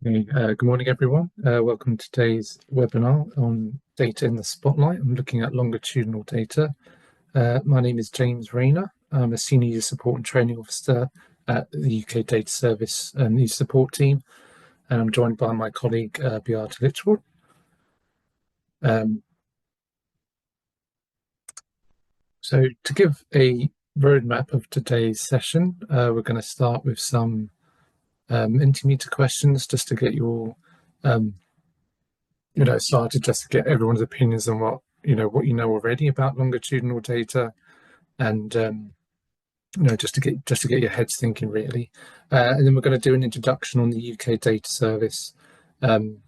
Okay, good morning, everyone. Welcome to today's webinar on data in the spotlight. I'm looking at longitudinal data. My name is James Rayner. I'm a Senior User Support and Training Officer at the UK Data Service User Support Team, and I'm joined by my colleague, Beata Litchwood. So to give a roadmap of today's session, we're going to start with some Mentimeter questions just to get your started, just to get everyone's opinions on what you know already about longitudinal data, and just to get your heads thinking really. And then we're going to do an introduction on the UK Data Service. Going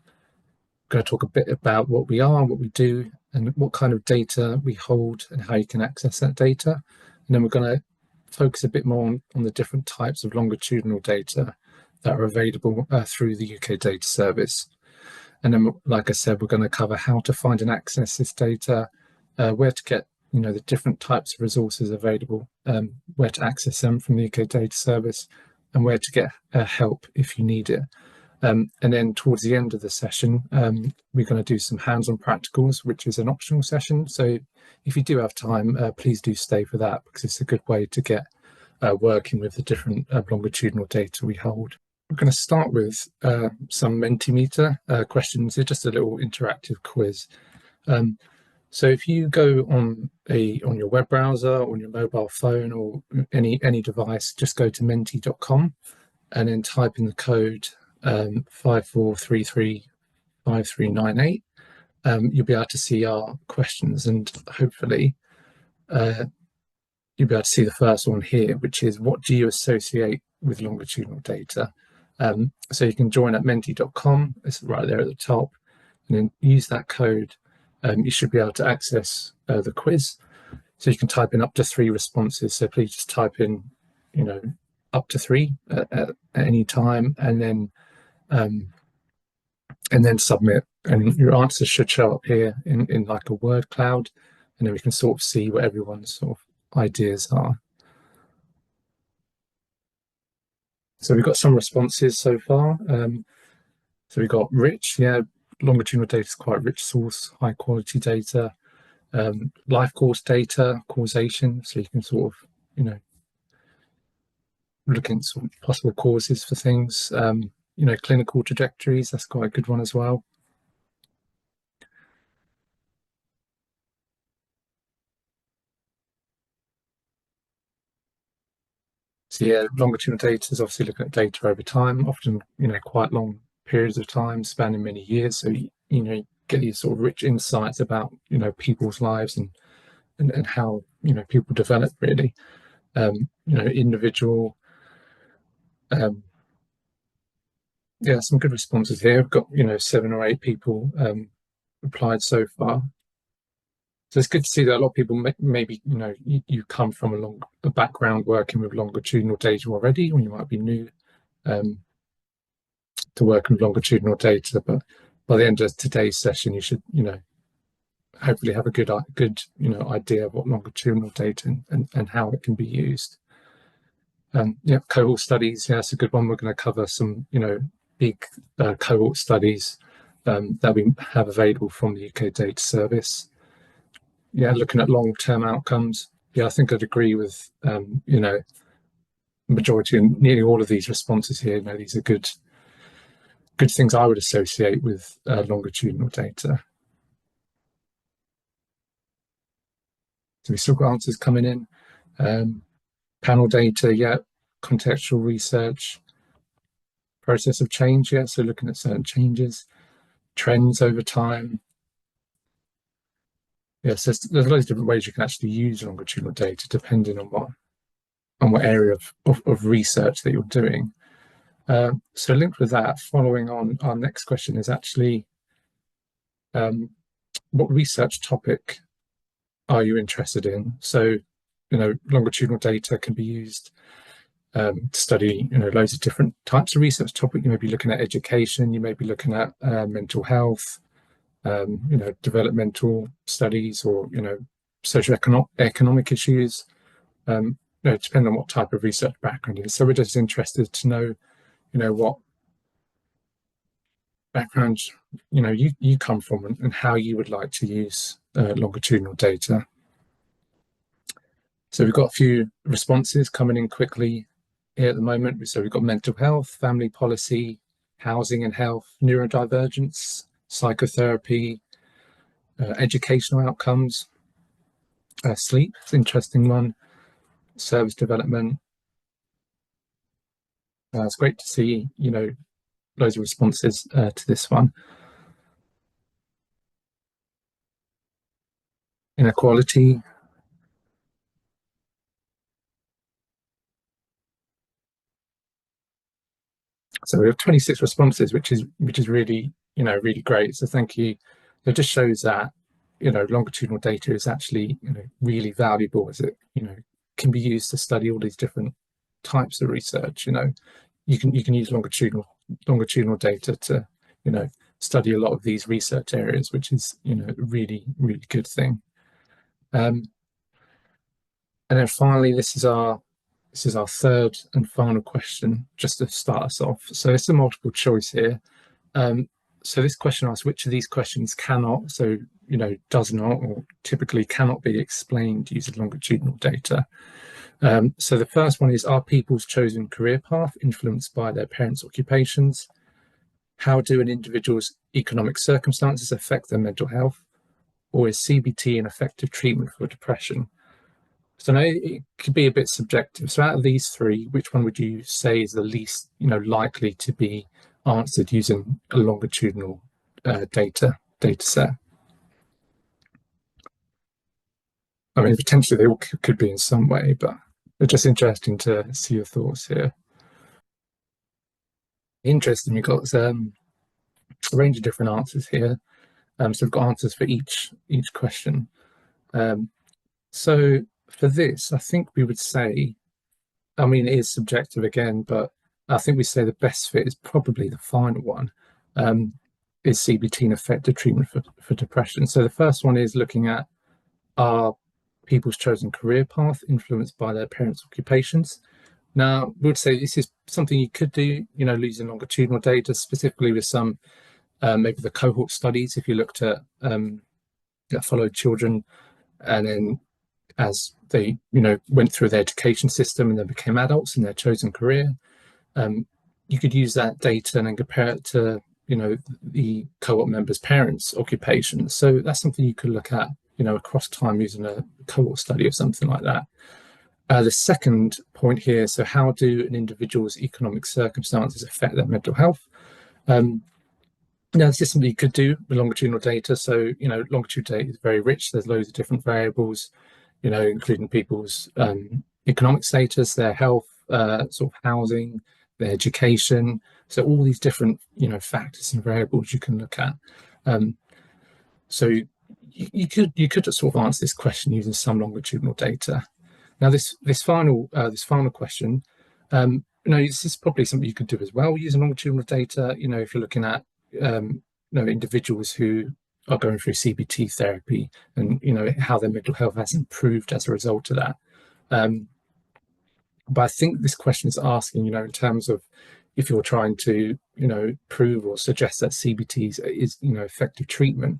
to talk a bit about what we are, what we do, and what kind of data we hold and how you can access that data. And then we're going to focus a bit more on the different types of longitudinal data that are available through the UK Data Service. And then, like I said, we're going to cover how to find and access this data, where to get the different types of resources available, where to access them from the UK Data Service, and where to get help if you need it. And then towards the end of the session, we're going to do some hands-on practicals, which is an optional session. So if you do have time, please do stay for that, because it's a good way to get working with the different longitudinal data we hold. We're going to start with some Mentimeter questions. It's just a little interactive quiz. So if you go on your web browser, on your mobile phone, or any device, just go to menti.com and then type in the code 54335398. You'll be able to see our questions, and hopefully you'll be able to see the first one here, which is, what do you associate with longitudinal data? So you can join at menti.com, it's right there at the top, and then use that code. You should be able to access the quiz. So you can type in up to 3 responses. So please just type in, up to 3 at any time, and then submit. And your answers should show up here in like a word cloud, and then we can sort of see what everyone's sort of ideas are. So we've got some responses so far. So we've got rich, longitudinal data is quite rich source, high quality data. Life course data, causation, so you can sort of, look into sort of possible causes for things. Clinical trajectories, that's quite a good one as well. So longitudinal data is obviously looking at data over time, often, quite long periods of time, spanning many years. So, get these sort of rich insights about, people's lives and how, people develop really. Individual. Some good responses here. I've got, 7 or 8 people replied so far. So it's good to see that a lot of people maybe, you come from a background working with longitudinal data already, or you might be new to working with longitudinal data. But by the end of today's session, you should, hopefully have a good idea of what longitudinal data and how it can be used. Cohort studies, that's a good one. We're going to cover some, big cohort studies that we have available from the UK Data Service. Looking at long-term outcomes. I think I'd agree with, majority and nearly all of these responses here. These are good things I would associate with longitudinal data. So we still got answers coming in. Panel data, contextual research, process of change, so looking at certain changes, trends over time. So there's loads of different ways you can actually use longitudinal data depending on what area of research that you're doing. So linked with that, following on, our next question is actually, what research topic are you interested in? So, longitudinal data can be used to study, loads of different types of research topic. You may be looking at education, you may be looking at mental health, developmental studies, or, socioeconomic issues, depending on what type of research background it is. So we're just interested to know, what background you come from, and how you would like to use longitudinal data. So we've got a few responses coming in quickly here at the moment. So we've got mental health, family policy, housing and health, neurodivergence, psychotherapy, educational outcomes, sleep, it's an interesting one, service development. It's great to see, loads of responses to this one. Inequality. So we have 26 responses, which is really, really great. So thank you. It just shows that, longitudinal data is actually, really valuable, as it, can be used to study all these different types of research. You can use longitudinal data to, study a lot of these research areas, which is, a really, really good thing. And then finally, this is our third and final question, just to start us off. So it's a multiple choice here. So this question asks, which of these questions cannot, so, does not, or typically cannot be explained using longitudinal data? So the first one is, are people's chosen career path influenced by their parents' occupations? How do an individual's economic circumstances affect their mental health? Or is CBT an effective treatment for depression? So now it could be a bit subjective. So out of these three, which one would you say is the least, likely to be answered using a longitudinal data set? I mean, potentially they all could be in some way, but it's just interesting to see your thoughts here. Interesting, we've got a range of different answers here. So we've got answers for each question. So for this, I think we would say, I mean, it is subjective again, but I think we say the best fit is probably the final one. Is CBT an effective treatment for depression? So the first one is looking at, are people's chosen career path influenced by their parents' occupations? Now, we would say this is something you could do, using longitudinal data, specifically with some, maybe the cohort studies, if you looked at followed children, and then as they, went through their education system and then became adults in their chosen career, you could use that data and then compare it to, the cohort members' parents' occupations. So that's something you could look at, across time using a cohort study or something like that. The second point here, so how do an individual's economic circumstances affect their mental health? Now, this is something you could do with longitudinal data. So, longitudinal data is very rich. There's loads of different variables, including people's economic status, their health, sort of housing, their education. So all these different, factors and variables you can look at. So you could sort of answer this question using some longitudinal data. Now, this final question, this is probably something you could do as well using longitudinal data. If you're looking at individuals who are going through CBT therapy, and how their mental health has improved as a result of that. But I think this question is asking, in terms of if you're trying to, prove or suggest that CBT is effective treatment,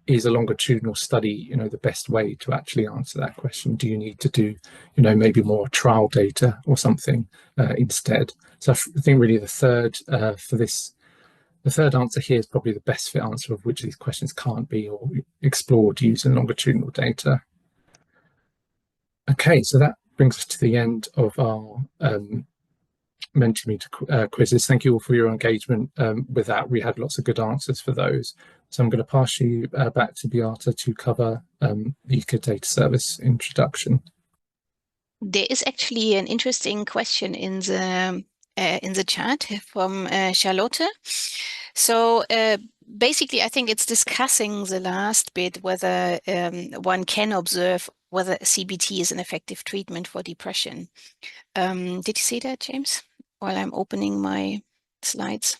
is a longitudinal study, the best way to actually answer that question? Do you need to do, maybe more trial data or something instead? So I think really the third answer here is probably the best fit answer of which of these questions can't be or explored using longitudinal data. Okay, so that brings us to the end of our Mentimeter quizzes. Thank you all for your engagement with that. We had lots of good answers for those. So I'm going to pass you back to Beata to cover the Ecodata Service introduction. There is actually an interesting question in the chat from Charlotte. So basically, I think it's discussing the last bit, whether one can observe whether CBT is an effective treatment for depression. Did you see that, James? While I'm opening my slides.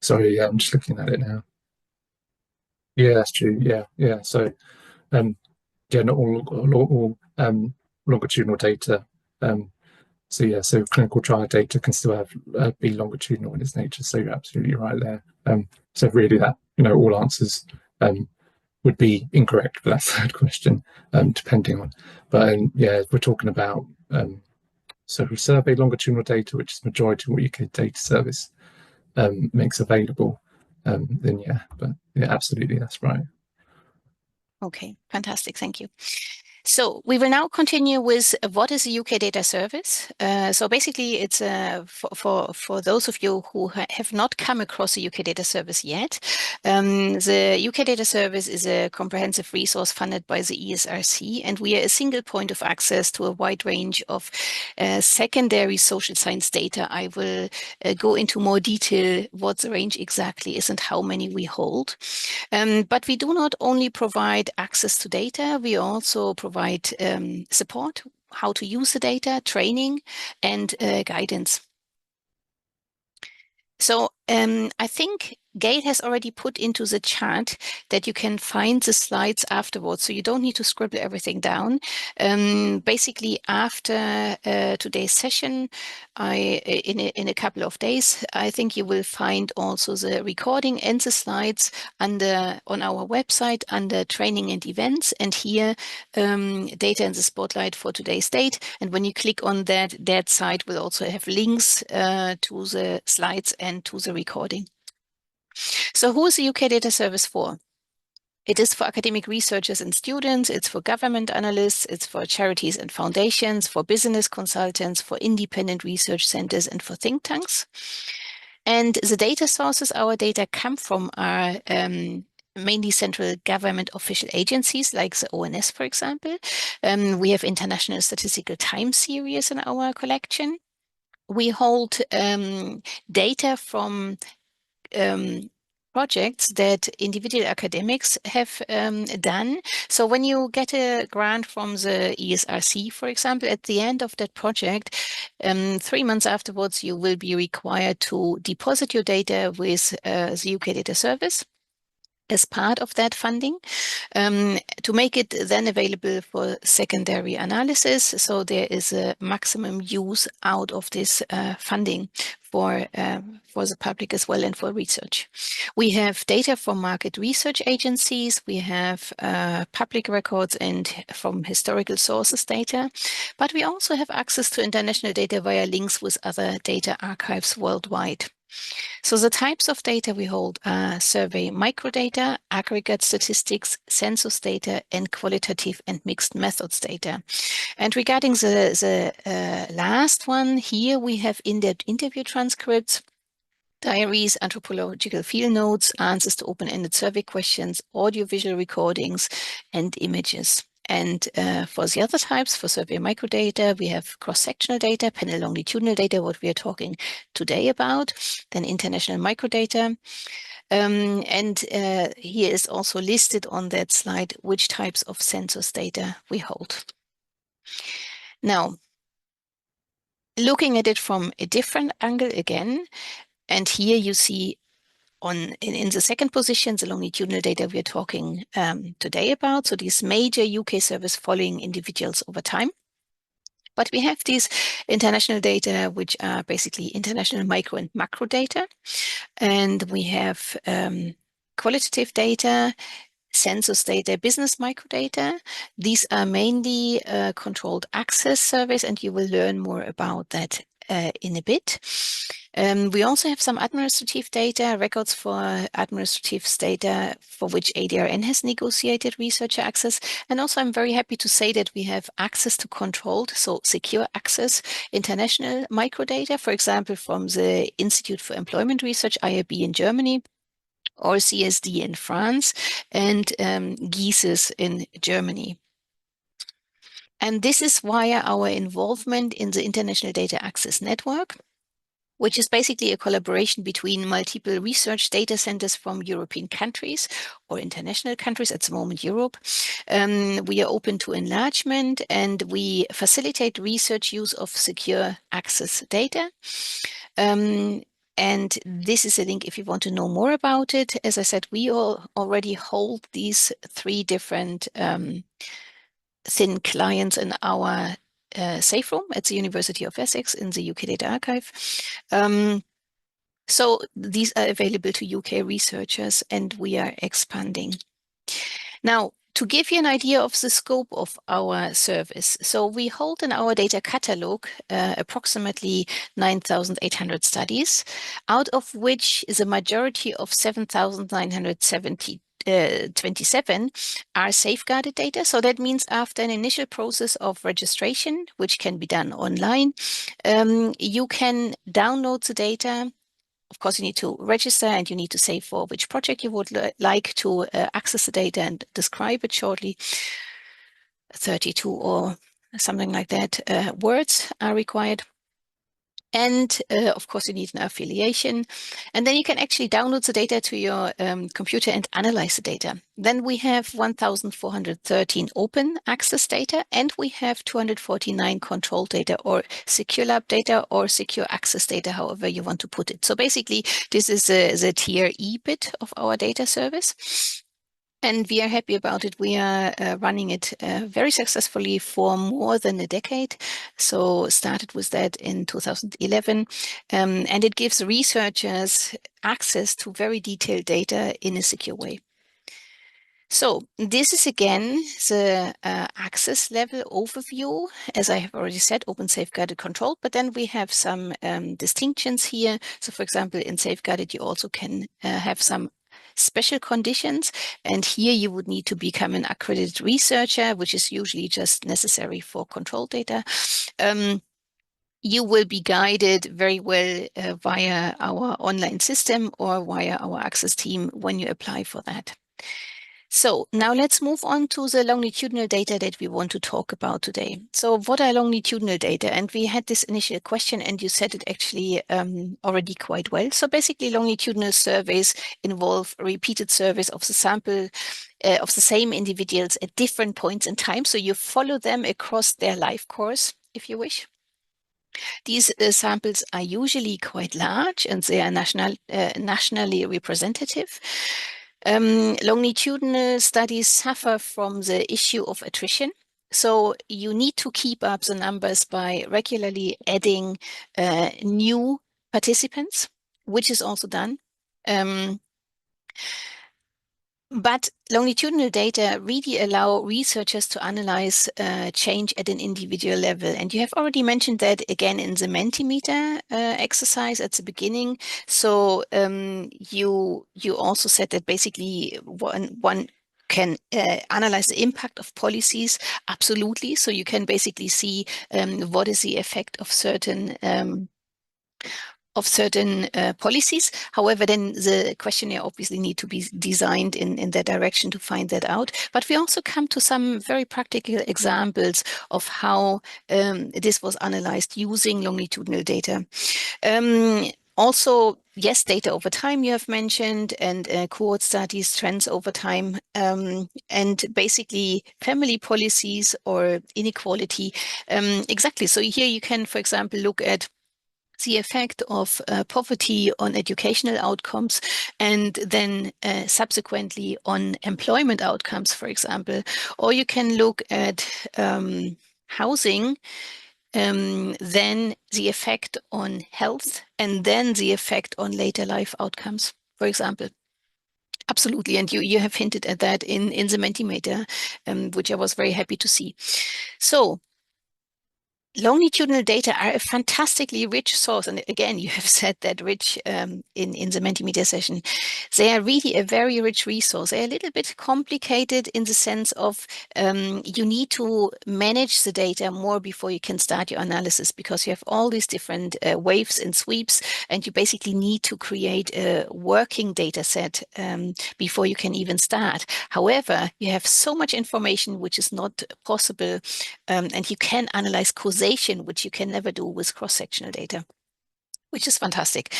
Sorry, yeah, I'm just looking at it now. Yeah, that's true. Yeah. So, yeah, not all longitudinal data. So clinical trial data can still be longitudinal in its nature. So you're absolutely right there. So really that, all answers would be incorrect for that third question, depending on. But yeah, we're talking about so we survey longitudinal data, which is majority of what UK Data Service makes available. Then yeah, but yeah, absolutely, that's right. Okay, fantastic. Thank you. So we will now continue with what is a UK data service. So basically, it's for those of you who have not come across a UK data service yet. The UK data service is a comprehensive resource funded by the ESRC, and we are a single point of access to a wide range of secondary social science data. I will go into more detail what the range exactly is and how many we hold. But we do not only provide access to data, we also provide support, how to use the data, training, and guidance. So I think Gail has already put into the chat that you can find the slides afterwards, so you don't need to scribble everything down. Basically, after today's session, in a couple of days, I think you will find also the recording and the slides on our website under training and events, and here data in the spotlight for today's date. And when you click on that site will also have links to the slides and to the recording. So who is the UK Data Service for? It is for academic researchers and students, it's for government analysts, it's for charities and foundations, for business consultants, for independent research centers, and for think tanks. And the data sources our data come from are mainly central government official agencies like the ONS, for example. We have International Statistical Time Series in our collection. We hold data from projects that individual academics have done. So when you get a grant from the ESRC, for example, at the end of that project, 3 months afterwards, you will be required to deposit your data with the UK Data Service as part of that funding to make it then available for secondary analysis. So there is a maximum use out of this funding for the public as well and for research. We have data from market research agencies, we have public records and from historical sources data, but we also have access to international data via links with other data archives worldwide. So the types of data we hold are survey microdata, aggregate statistics, census data, and qualitative and mixed methods data. And regarding the last one, here we have in-depth interview transcripts, diaries, anthropological field notes, answers to open-ended survey questions, audiovisual recordings, and images. And for the other types, for survey microdata, we have cross-sectional data, panel longitudinal data, what we are talking today about, then international microdata. And here is also listed on that slide which types of census data we hold. Now, looking at it from a different angle again, and here you see in the second position, the longitudinal data we are talking today about. So these major UK service following individuals over time. But we have these international data, which are basically international micro and macro data. And we have qualitative data, census data, business microdata. These are mainly controlled access surveys, and you will learn more about that in a bit. We also have some administrative data, records for administrative data for which ADRN has negotiated researcher access. And also I'm very happy to say that we have access to controlled, so secure access, international microdata, for example, from the Institute for Employment Research, IAB in Germany, or CSD in France, and GISES in Germany. And this is via our involvement in the International Data Access Network, which is basically a collaboration between multiple research data centers from European countries or international countries, at the moment Europe. We are open to enlargement and we facilitate research use of secure access data. And this is a link if you want to know more about it. As I said, we all already hold these 3 different thin clients in our safe room at the University of Essex in the UK Data Archive. So these are available to UK researchers, and we are expanding. Now, to give you an idea of the scope of our service, so we hold in our data catalog approximately 9,800 studies, out of which the majority of 7,927 are safeguarded data. So that means after an initial process of registration, which can be done online, you can download the data. Of course, you need to register and you need to say for which project you would like to access the data and describe it shortly. 32 or something like that words are required. And of course, you need an affiliation. And then you can actually download the data to your computer and analyze the data. Then we have 1,413 open access data, and we have 249 control data or secure lab data or secure access data, however you want to put it. So basically, this is the tier E bit of our data service. And we are happy about it. We are running it very successfully for more than a decade. So started with that in 2011. And it gives researchers access to very detailed data in a secure way. So this is again the access level overview. As I have already said, open safeguarded control, but then we have some distinctions here. So for example, in safeguarded, you also can have some special conditions. And here you would need to become an accredited researcher, which is usually just necessary for control data. You will be guided very well via our online system or via our access team when you apply for that. So now let's move on to the longitudinal data that we want to talk about today. So what are longitudinal data? And we had this initial question and you said it actually already quite well. So basically longitudinal surveys involve repeated surveys of the sample of the same individuals at different points in time. So you follow them across their life course, if you wish. These samples are usually quite large and they are nationally representative. Longitudinal studies suffer from the issue of attrition. So you need to keep up the numbers by regularly adding new participants, which is also done. But longitudinal data really allow researchers to analyze change at an individual level. And you have already mentioned that again in the Mentimeter exercise at the beginning. So you also said that basically one can analyze the impact of policies. Absolutely. So you can basically see what is the effect of certain policies. However, then the questionnaire obviously need to be designed in that direction to find that out. But we also come to some very practical examples of how this was analyzed using longitudinal data. Also, yes, data over time you have mentioned, and cohort studies, trends over time, and basically family policies or inequality. Exactly. So here you can, for example, look at the effect of poverty on educational outcomes and then subsequently on employment outcomes, for example. Or you can look at housing, then the effect on health, and then the effect on later life outcomes, for example. Absolutely, and you have hinted at that in the Mentimeter, which I was very happy to see. So longitudinal data are a fantastically rich source. And again, you have said that rich in the Mentimeter session. They are really a very rich resource. They're a little bit complicated in the sense of you need to manage the data more before you can start your analysis because you have all these different waves and sweeps, and you basically need to create a working data set before you can even start. However, you have so much information which is not possible, and you can analyze causation, which you can never do with cross-sectional data, which is fantastic.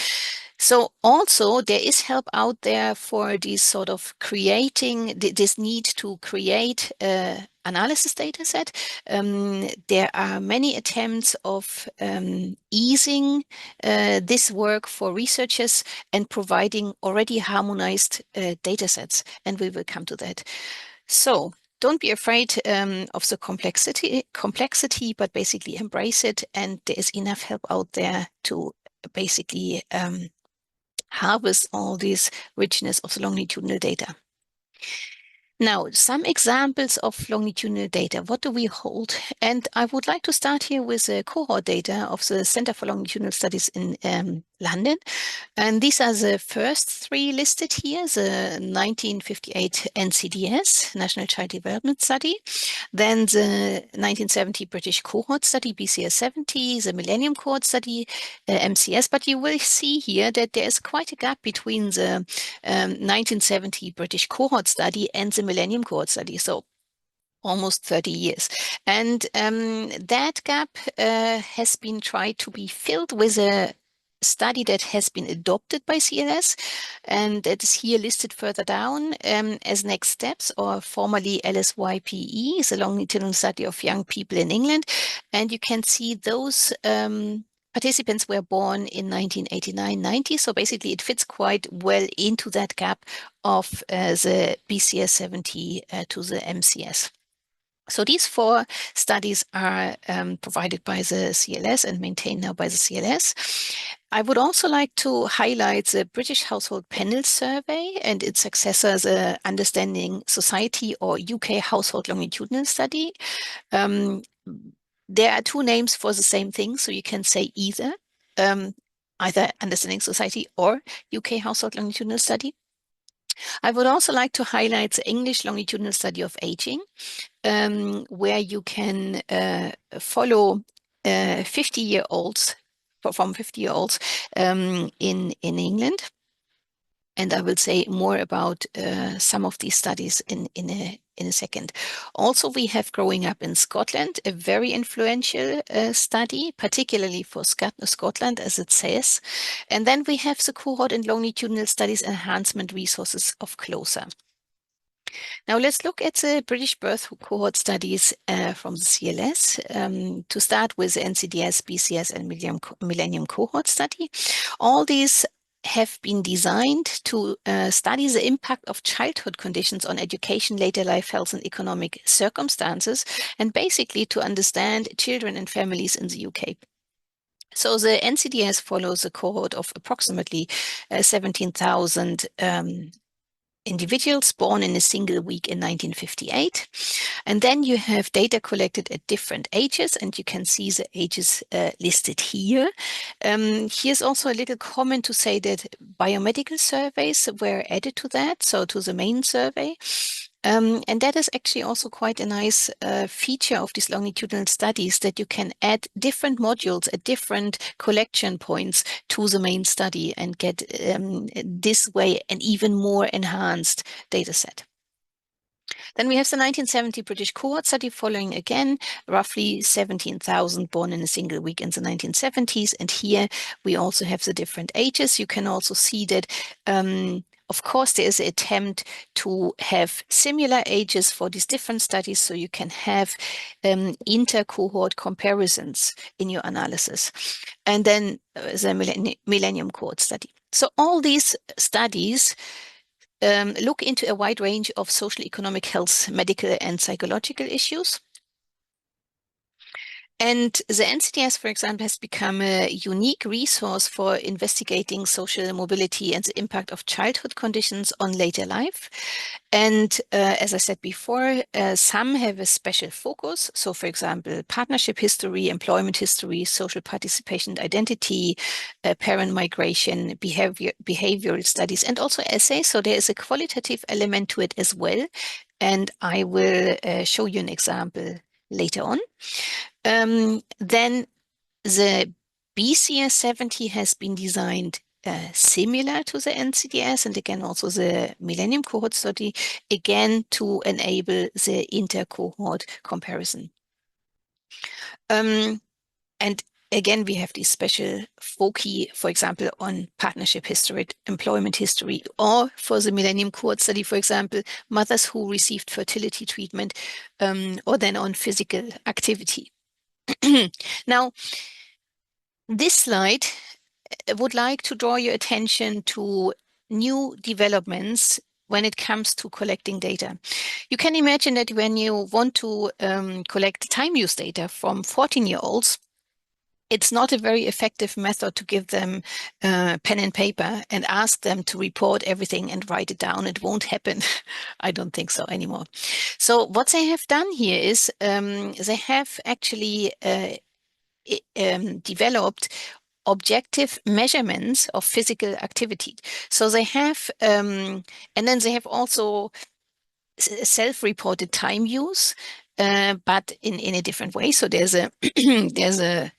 So also there is help out there for these sort of creating this need to create analysis data set. There are many attempts of easing this work for researchers and providing already harmonized data sets, and we will come to that. So don't be afraid of the complexity, but basically embrace it. And there is enough help out there to basically harvest all this richness of the longitudinal data. Now, some examples of longitudinal data. What do we hold? And I would like to start here with the cohort data of the Center for Longitudinal Studies in London. And these are the first three listed here, the 1958 NCDS, National Child Development Study, then the 1970 British Cohort Study, BCS 70, the Millennium Cohort Study, MCS. But you will see here that there is quite a gap between the 1970 British Cohort Study and the Millennium Cohort Study. So almost 30 years. And that gap has been tried to be filled with a study that has been adopted by CLS, and that is here listed further down as next steps, or formerly LSYPE, the longitudinal study of young people in England. And you can see those participants were born in 1989-90, so basically it fits quite well into that gap of the BCS 70 to the MCS. So these four studies are provided by the CLS and maintained now by the CLS. I would also like to highlight the British Household Panel Survey and its successor, the Understanding Society or UK Household Longitudinal Study. There are two names for the same thing, so you can say either Understanding Society or UK Household Longitudinal Study. I would also like to highlight the English Longitudinal Study of Aging, where you can follow 50-year-olds, from 50-year-olds in England. And I will say more about some of these studies in a second. Also, we have Growing Up in Scotland, a very influential study, particularly for Scotland, as it says. And then we have the Cohort and Longitudinal Studies Enhancement Resources of Closer. Now let's look at the British Birth Cohort Studies from the CLS. To start with the NCDS, BCS, and Millennium Cohort Study. All these have been designed to study the impact of childhood conditions on education, later life, health, and economic circumstances, and basically to understand children and families in the UK. So the NCDS follows a cohort of approximately 17,000 individuals born in a single week in 1958. And then you have data collected at different ages, and you can see the ages listed here. Here's also a little comment to say that biomedical surveys were added to that, so to the main survey. And that is actually also quite a nice feature of these longitudinal studies, that you can add different modules at different collection points to the main study and get this way an even more enhanced data set. Then we have the 1970 British Cohort Study following again, roughly 17,000 born in a single week in the 1970s. And here we also have the different ages. You can also see that of course, there is an attempt to have similar ages for these different studies, so you can have inter-cohort comparisons in your analysis. And then the Millennium Cohort Study. So all these studies look into a wide range of social, economic, health, medical, and psychological issues. And the NCDS, for example, has become a unique resource for investigating social mobility and the impact of childhood conditions on later life. And as I said before, some have a special focus. So, for example, partnership history, employment history, social participation and identity, parent migration, behavioral studies, and also essays. So there is a qualitative element to it as well. And I will show you an example later on. Then the BCS 70 has been designed similar to the NCDS, and again also the Millennium Cohort Study, again to enable the inter-cohort comparison. And again, we have these special foci, for example, on partnership history, employment history, or for the Millennium Cohort Study, for example, mothers who received fertility treatment, or then on physical activity. Now, this slide would like to draw your attention to new developments when it comes to collecting data. You can imagine that when you want to collect time use data from 14-year-olds, it's not a very effective method to give them pen and paper and ask them to report everything and write it down. It won't happen. I don't think so anymore. So what they have done here is they have actually developed objective measurements of physical activity. So they have, and then they have also self-reported time use, but in a different way. So there's a there's a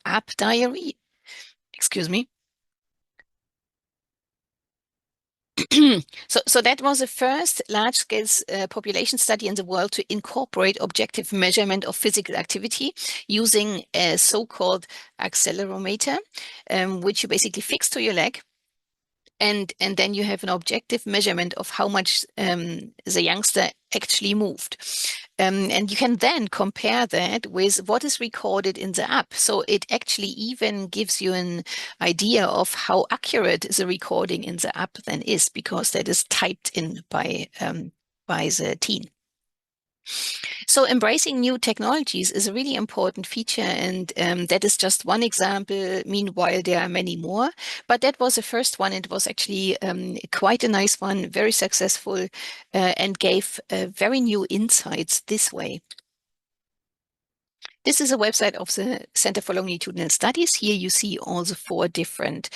app diary. Excuse me. So that was the first large-scale population study in the world to incorporate objective measurement of physical activity using a so-called accelerometer, which you basically fix to your leg. And then you have an objective measurement of how much the youngster actually moved. And you can then compare that with what is recorded in the app. So it actually even gives you an idea of how accurate the recording in the app then is, because that is typed in by the teen. So embracing new technologies is a really important feature, and that is just one example. Meanwhile, there are many more, but that was the first one. It was actually quite a nice one, very successful, and gave very new insights this way. This is a website of the Center for Longitudinal Studies. Here you see all the 4 different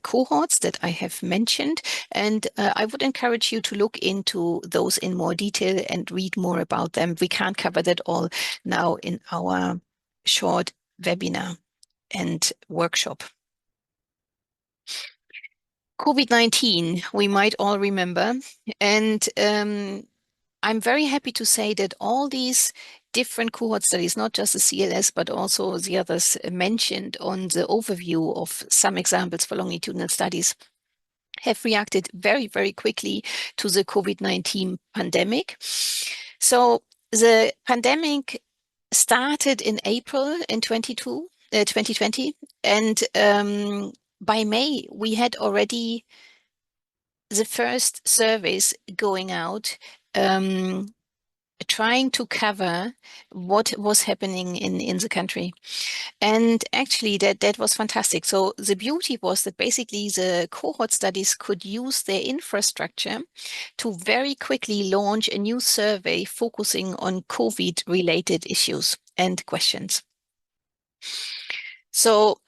cohorts that I have mentioned. And I would encourage you to look into those in more detail and read more about them. We can't cover that all now in our short webinar and workshop. COVID-19, we might all remember. And I'm very happy to say that all these different cohort studies, not just the CLS, but also the others mentioned on the overview of some examples for longitudinal studies, have reacted very, very quickly to the COVID-19 pandemic. So the pandemic started in April in 2020, and by May, we had already the first surveys going out, trying to cover what was happening in the country. And actually that was fantastic. So the beauty was that basically the cohort studies could use their infrastructure to very quickly launch a new survey focusing on COVID-related issues and questions. So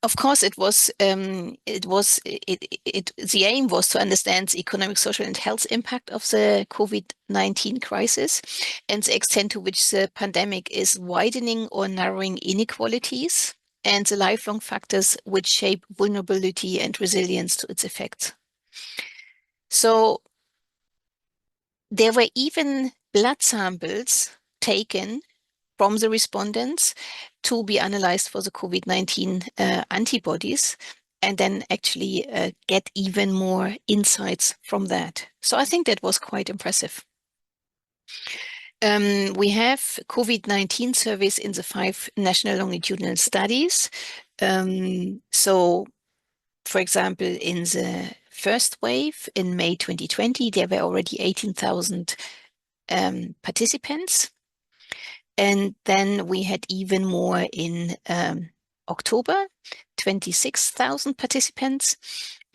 of course, the aim was to understand the economic, social, and health impact of the COVID-19 crisis and the extent to which the pandemic is widening or narrowing inequalities and the lifelong factors which shape vulnerability and resilience to its effects. So there were even blood samples taken from the respondents to be analyzed for the COVID-19 antibodies, and then actually get even more insights from that. So I think that was quite impressive. We have COVID-19 surveys in the 5 national longitudinal studies. So, for example, in the first wave in May 2020, there were already 18,000 participants. And then we had even more in October, 26,000 participants.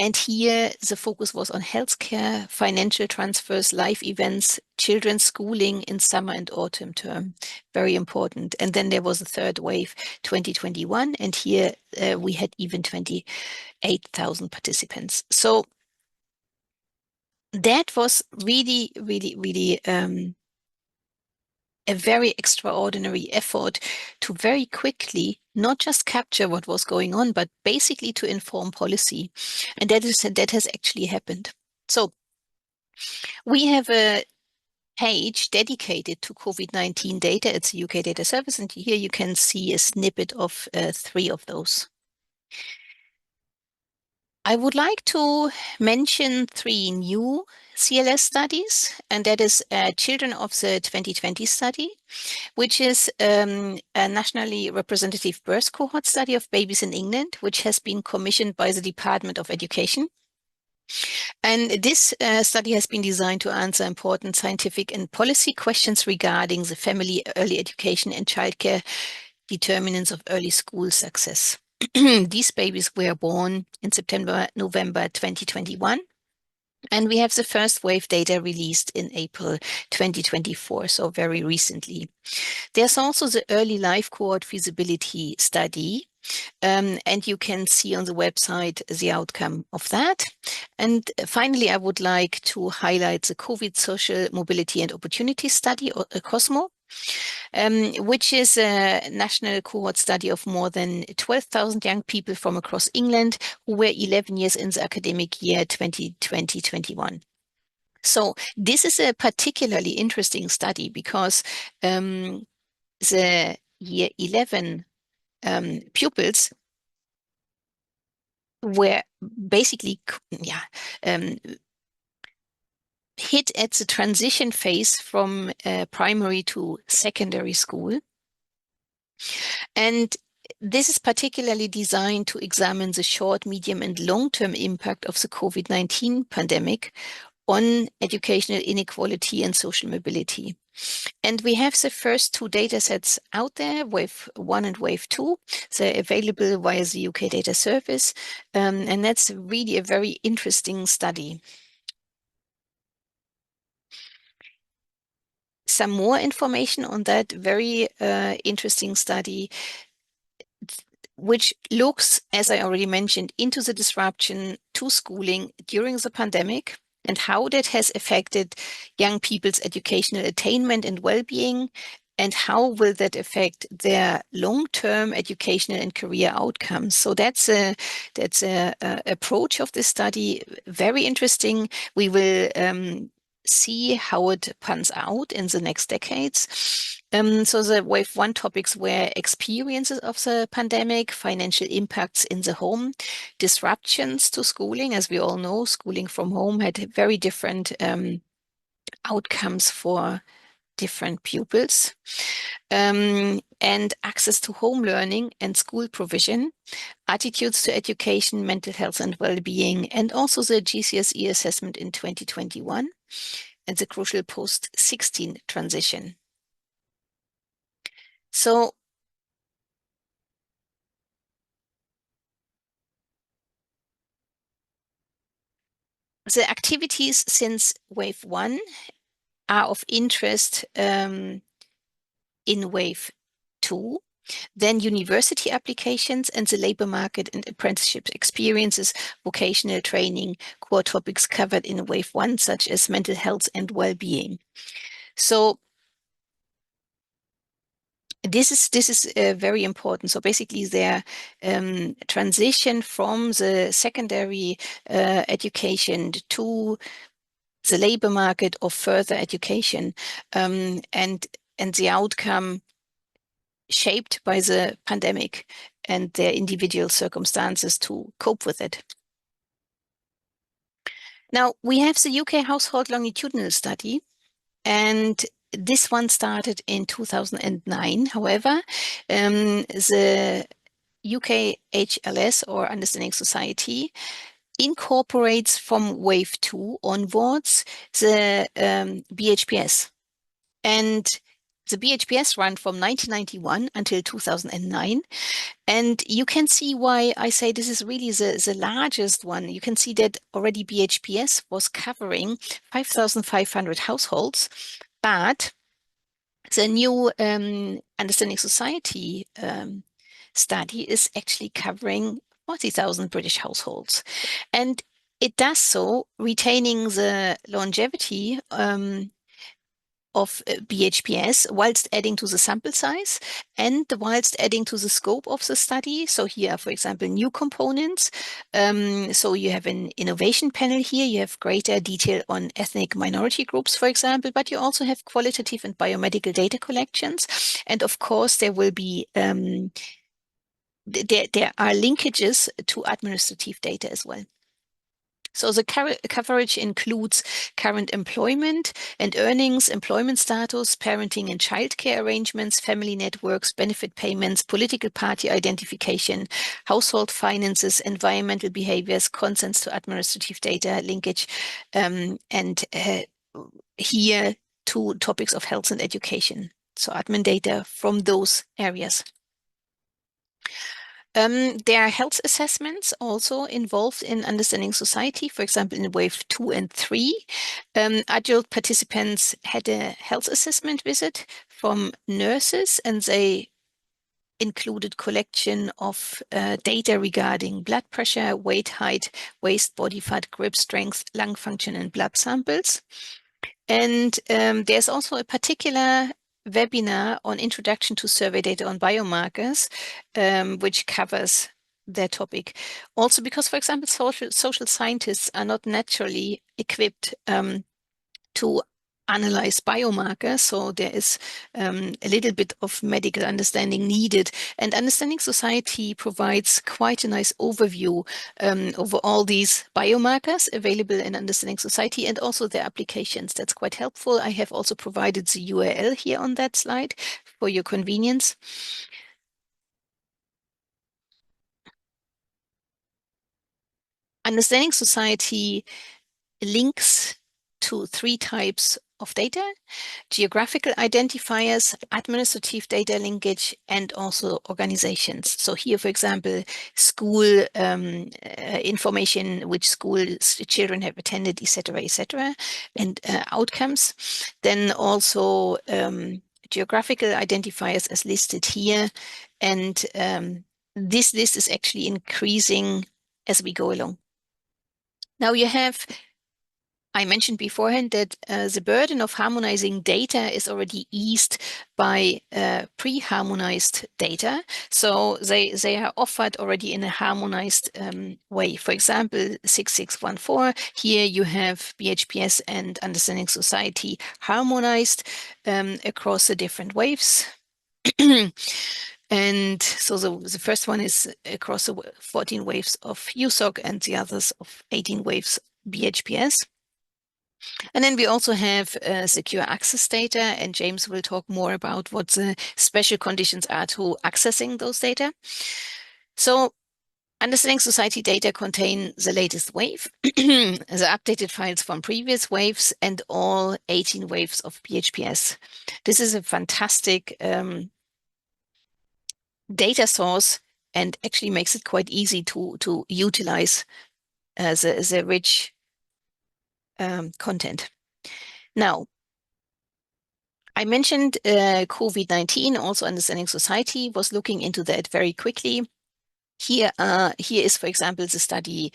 And here the focus was on healthcare, financial transfers, life events, children's schooling in summer and autumn term. Very important. And then there was a third wave, 2021. And here we had even 28,000 participants. So that was really, really, really a very extraordinary effort to very quickly not just capture what was going on, but basically to inform policy. And that has actually happened. So we have a page dedicated to COVID-19 data. It's a UK data service, and here you can see a snippet of 3 of those. I would like to mention 3 new CLS studies, and that is Children of the 2020 study, which is a nationally representative birth cohort study of babies in England, which has been commissioned by the Department of Education. And this study has been designed to answer important scientific and policy questions regarding the family, early education, and childcare determinants of early school success. These babies were born in September, November 2021. And we have the first wave data released in April 2024, so very recently. There's also the early life cohort feasibility study, and you can see on the website the outcome of that. And finally, I would like to highlight the COVID social mobility and opportunity study, or COSMO, which is a national cohort study of more than 12,000 young people from across England who were 11 years in the academic year 2020-21. So this is a particularly interesting study because the year 11 pupils were basically hit at the transition phase from primary to secondary school. And this is particularly designed to examine the short, medium, and long-term impact of the COVID-19 pandemic on educational inequality and social mobility. And we have the first two data sets out there, Wave 1 and Wave 2. They're available via the UK Data Service, and that's really a very interesting study. Some more information on that very interesting study, which looks, as I already mentioned, into the disruption to schooling during the pandemic and how that has affected young people's educational attainment and well-being, and how will that affect their long-term educational and career outcomes. So that's a approach of this study, very interesting. We will see how it pans out in the next decades. So the Wave 1 topics were experiences of the pandemic, financial impacts in the home, disruptions to schooling. As we all know, schooling from home had very different outcomes for different pupils, and access to home learning and school provision, attitudes to education, mental health and well-being, and also the GCSE assessment in 2021 and the crucial post-16 transition. So the activities since Wave 1 are of interest in Wave 2. Then university applications and the labor market and apprenticeship experiences, vocational training, core topics covered in Wave 1, such as mental health and well-being. So this is very important. So basically their transition from the secondary education to the labor market or further education, and the outcome shaped by the pandemic and their individual circumstances to cope with it. Now, we have the UK Household Longitudinal Study, and this one started in 2009. However, the UK HLS, or Understanding Society, incorporates from Wave 2 onwards the BHPS. And the BHPS ran from 1991 until 2009. And you can see why I say this is really the largest one. You can see that already BHPS was covering 5,500 households, but the new Understanding Society study is actually covering 40,000 British households. And it does so retaining the longevity of BHPS whilst adding to the sample size and whilst adding to the scope of the study. So here, for example, new components. So you have an innovation panel here. You have greater detail on ethnic minority groups, for example, but you also have qualitative and biomedical data collections. And of course, there will be there are linkages to administrative data as well. So the coverage includes current employment and earnings, employment status, parenting and childcare arrangements, family networks, benefit payments, political party identification, household finances, environmental behaviors, consents to administrative data linkage, and here two topics of health and education. So admin data from those areas. There are health assessments also involved in understanding society. For example, in wave 2 and 3, adult participants had a health assessment visit from nurses, and they included collection of data regarding blood pressure, weight, height, waist, body fat, grip strength, lung function, and blood samples. And there's also a particular webinar on introduction to survey data on biomarkers, which covers that topic. Also because, for example, social scientists are not naturally equipped to analyze biomarkers, so there is a little bit of medical understanding needed. And Understanding Society provides quite a nice overview over all these biomarkers available in Understanding Society and also their applications. That's quite helpful. I have also provided the URL here on that slide for your convenience. Understanding Society links to 3 types of data: geographical identifiers, administrative data linkage, and also organizations. So here, for example, school information, which schools children have attended, etc., and outcomes. Then also geographical identifiers as listed here. And this list is actually increasing as we go along. Now you have, I mentioned beforehand that the burden of harmonizing data is already eased by pre-harmonized data. So they are offered already in a harmonized way. For example, 6614, here you have BHPS and Understanding Society harmonized across the different waves. And so the first one is across the 14 waves of USOC and the others of 18 waves BHPS. And then we also have secure access data, and James will talk more about what the special conditions are to accessing those data. So Understanding Society data contain the latest wave, the updated files from previous waves, and all 18 waves of PHPS. This is a fantastic data source and actually makes it quite easy to utilize the rich content. Now, I mentioned COVID-19, also Understanding Society was looking into that very quickly. Here is, for example, the study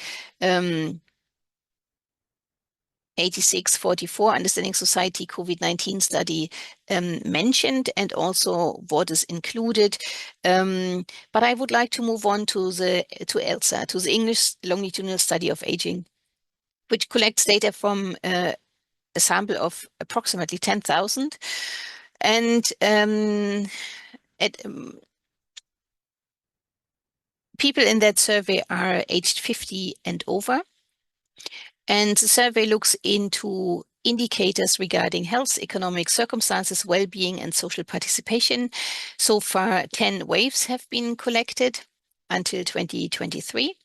8644, Understanding Society COVID-19 study mentioned, and also what is included. But I would like to move on to ELSA, to the English Longitudinal Study of Aging, which collects data from a sample of approximately 10,000. And people in that survey are aged 50 and over. And the survey looks into indicators regarding health, economic circumstances, well-being, and social participation. So far, 10 waves have been collected until 2023.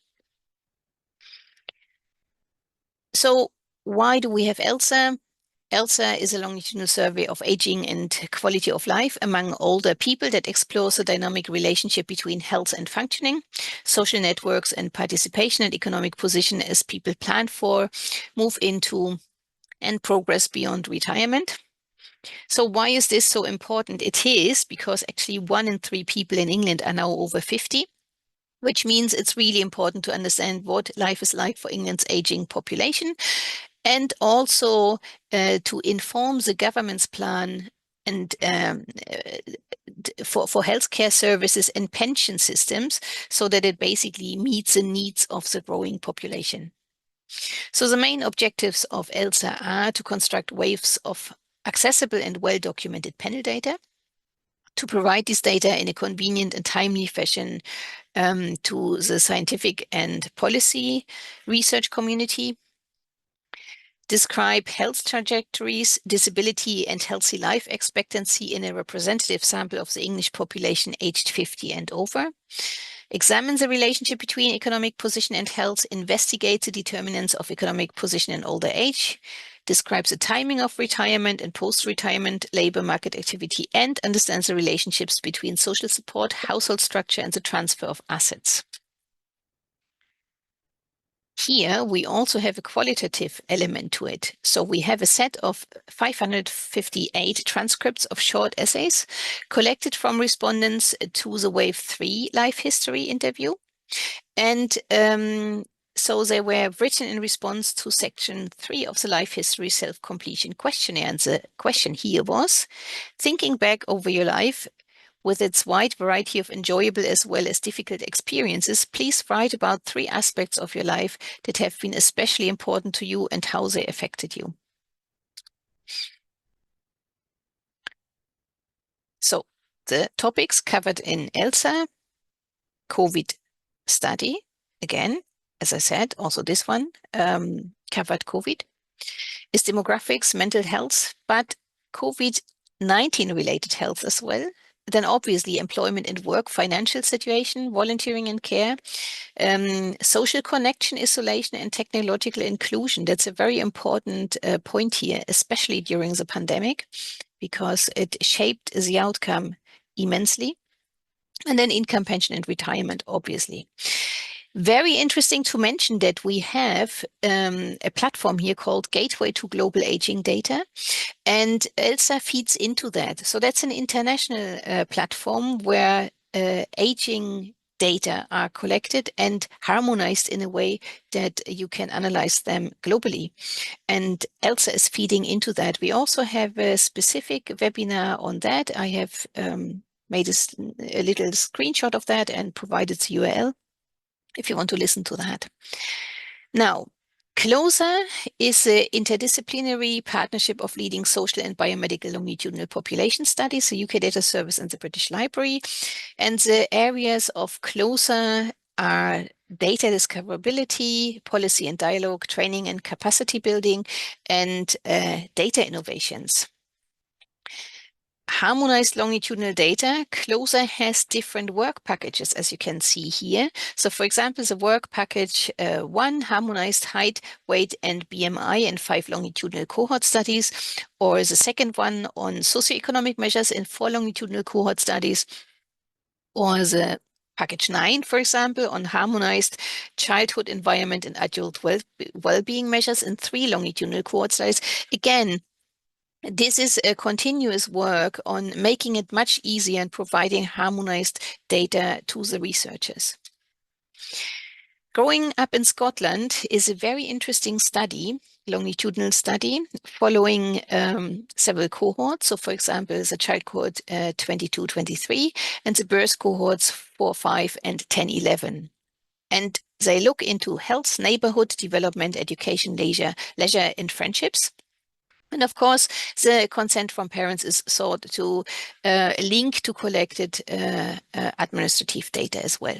So why do we have ELSA? ELSA is a longitudinal survey of aging and quality of life among older people that explores the dynamic relationship between health and functioning, social networks and participation, and economic position as people plan for, move into, and progress beyond retirement. So why is this so important? It is because actually 1 in 3 people in England are now over 50, which means it's really important to understand what life is like for England's aging population, and also to inform the government's plan and for healthcare services and pension systems, so that it basically meets the needs of the growing population. So the main objectives of ELSA are to construct waves of accessible and well-documented panel data, to provide this data in a convenient and timely fashion to the scientific and policy research community, describe health trajectories, disability, and healthy life expectancy in a representative sample of the English population aged 50 and over, examine the relationship between economic position and health, investigate the determinants of economic position in older age, describes the timing of retirement and post-retirement labor market activity, and understands the relationships between social support, household structure, and the transfer of assets. Here, we also have a qualitative element to it. So we have a set of 558 transcripts of short essays collected from respondents to the Wave 3 life history interview. And so they were written in response to section 3 of the life history self-completion questionnaire. And the question here was, thinking back over your life, with its wide variety of enjoyable as well as difficult experiences, please write about 3 aspects of your life that have been especially important to you and how they affected you. So the topics covered in ELSA, COVID study, again, as I said, also this one covered COVID, is demographics, mental health, but COVID-19 related health as well. Then obviously employment and work, financial situation, volunteering and care, social connection, isolation, and technological inclusion. That's a very important point here, especially during the pandemic, because it shaped the outcome immensely. And then income, pension, and retirement, obviously. Very interesting to mention that we have a platform here called Gateway to Global Aging Data, and ELSA feeds into that. So that's an international platform where aging data are collected and harmonized in a way that you can analyze them globally. And ELSA is feeding into that. We also have a specific webinar on that. I have made a little screenshot of that and provided the URL if you want to listen to that. Now, CLOSER is an interdisciplinary partnership of leading social and biomedical longitudinal population studies, the UK Data Service and the British Library. And the areas of CLOSER are data discoverability, policy and dialogue, training and capacity building, and data innovations. Harmonized longitudinal data, CLOSER has different work packages, as you can see here. So for example, the work package 1, harmonized height, weight, and BMI in 5 longitudinal cohort studies, or the second one on socioeconomic measures in 4 longitudinal cohort studies, or the package 9, for example, on harmonized childhood environment and adult well-being measures in 3 longitudinal cohort studies. Again, this is a continuous work on making it much easier and providing harmonized data to the researchers. Growing up in Scotland is a very interesting study, longitudinal study, following several cohorts. So for example, the child cohort 22-23 and the birth cohorts 4, 5, and 10, 11. And they look into health, neighborhood, development, education, leisure, and friendships. And of course, the consent from parents is sought to link to collected administrative data as well.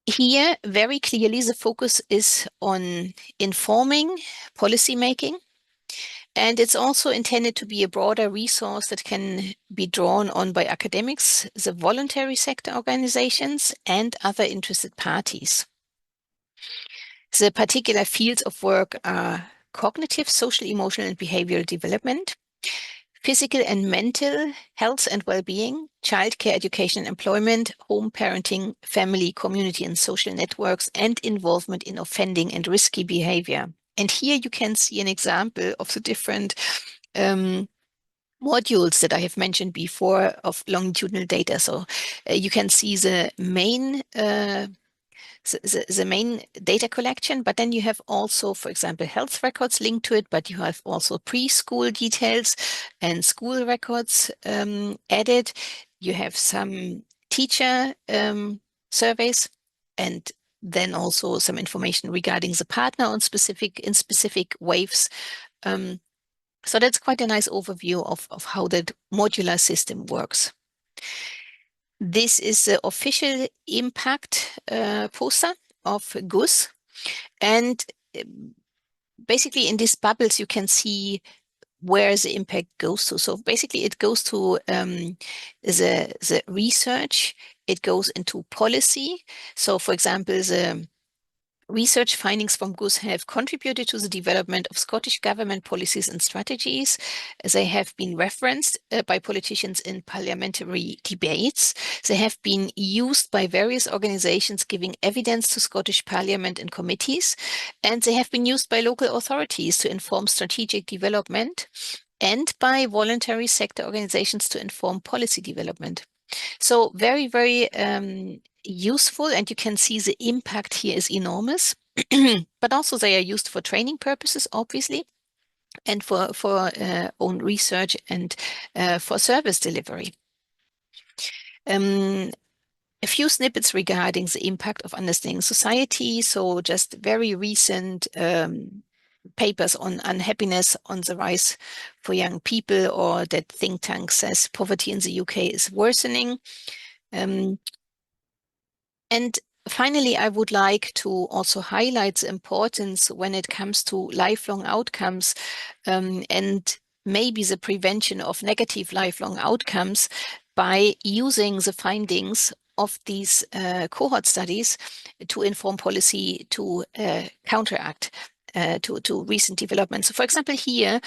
Here, very clearly, the focus is on informing policymaking. And it's also intended to be a broader resource that can be drawn on by academics, the voluntary sector organizations, and other interested parties. The particular fields of work are cognitive, social, emotional, and behavioral development, physical and mental health and well-being, childcare, education and employment, home parenting, family, community, and social networks, and involvement in offending and risky behavior. And here you can see an example of the different modules that I have mentioned before of longitudinal data. So you can see the main data collection, but then you have also, for example, health records linked to it, but you have also preschool details and school records added. You have some teacher surveys, and then also some information regarding the partner in specific waves. So that's quite a nice overview of how that modular system works. This is the official impact poster of GUS. And basically in these bubbles, you can see where the impact goes to. So basically it goes to the research, it goes into policy. So for example, the Research findings from GOOS have contributed to the development of Scottish government policies and strategies. They have been referenced by politicians in parliamentary debates. They have been used by various organizations giving evidence to Scottish Parliament and committees, and they have been used by local authorities to inform strategic development and by voluntary sector organizations to inform policy development. So very, very useful, and you can see the impact here is enormous. But also they are used for training purposes, obviously, and for own research and for service delivery. A few snippets regarding the impact of understanding society. So just very recent papers on unhappiness on the rise for young people, or that think tank says poverty in the UK is worsening. And finally, I would like to also highlight the importance when it comes to lifelong outcomes and maybe the prevention of negative lifelong outcomes by using the findings of these cohort studies to inform policy to counteract to recent developments. So for example, here,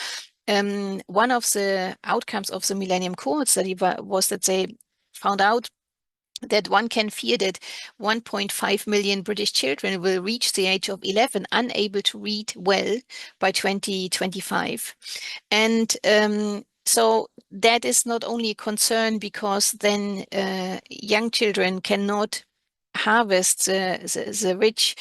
one of the outcomes of the Millennium Cohort Study was that they found out that one can fear that 1.5 million British children will reach the age of 11 unable to read well by 2025. And so that is not only a concern because then young children cannot harvest the rich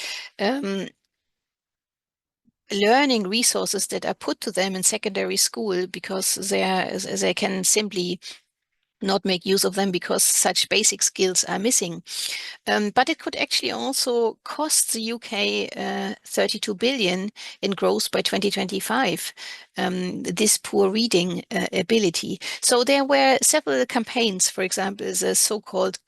learning resources that are put to them in secondary school, because they can simply not make use of them because such basic skills are missing. But it could actually also cost the UK 32 billion in growth by 2025, this poor reading ability. So there were several campaigns, for example, the so-called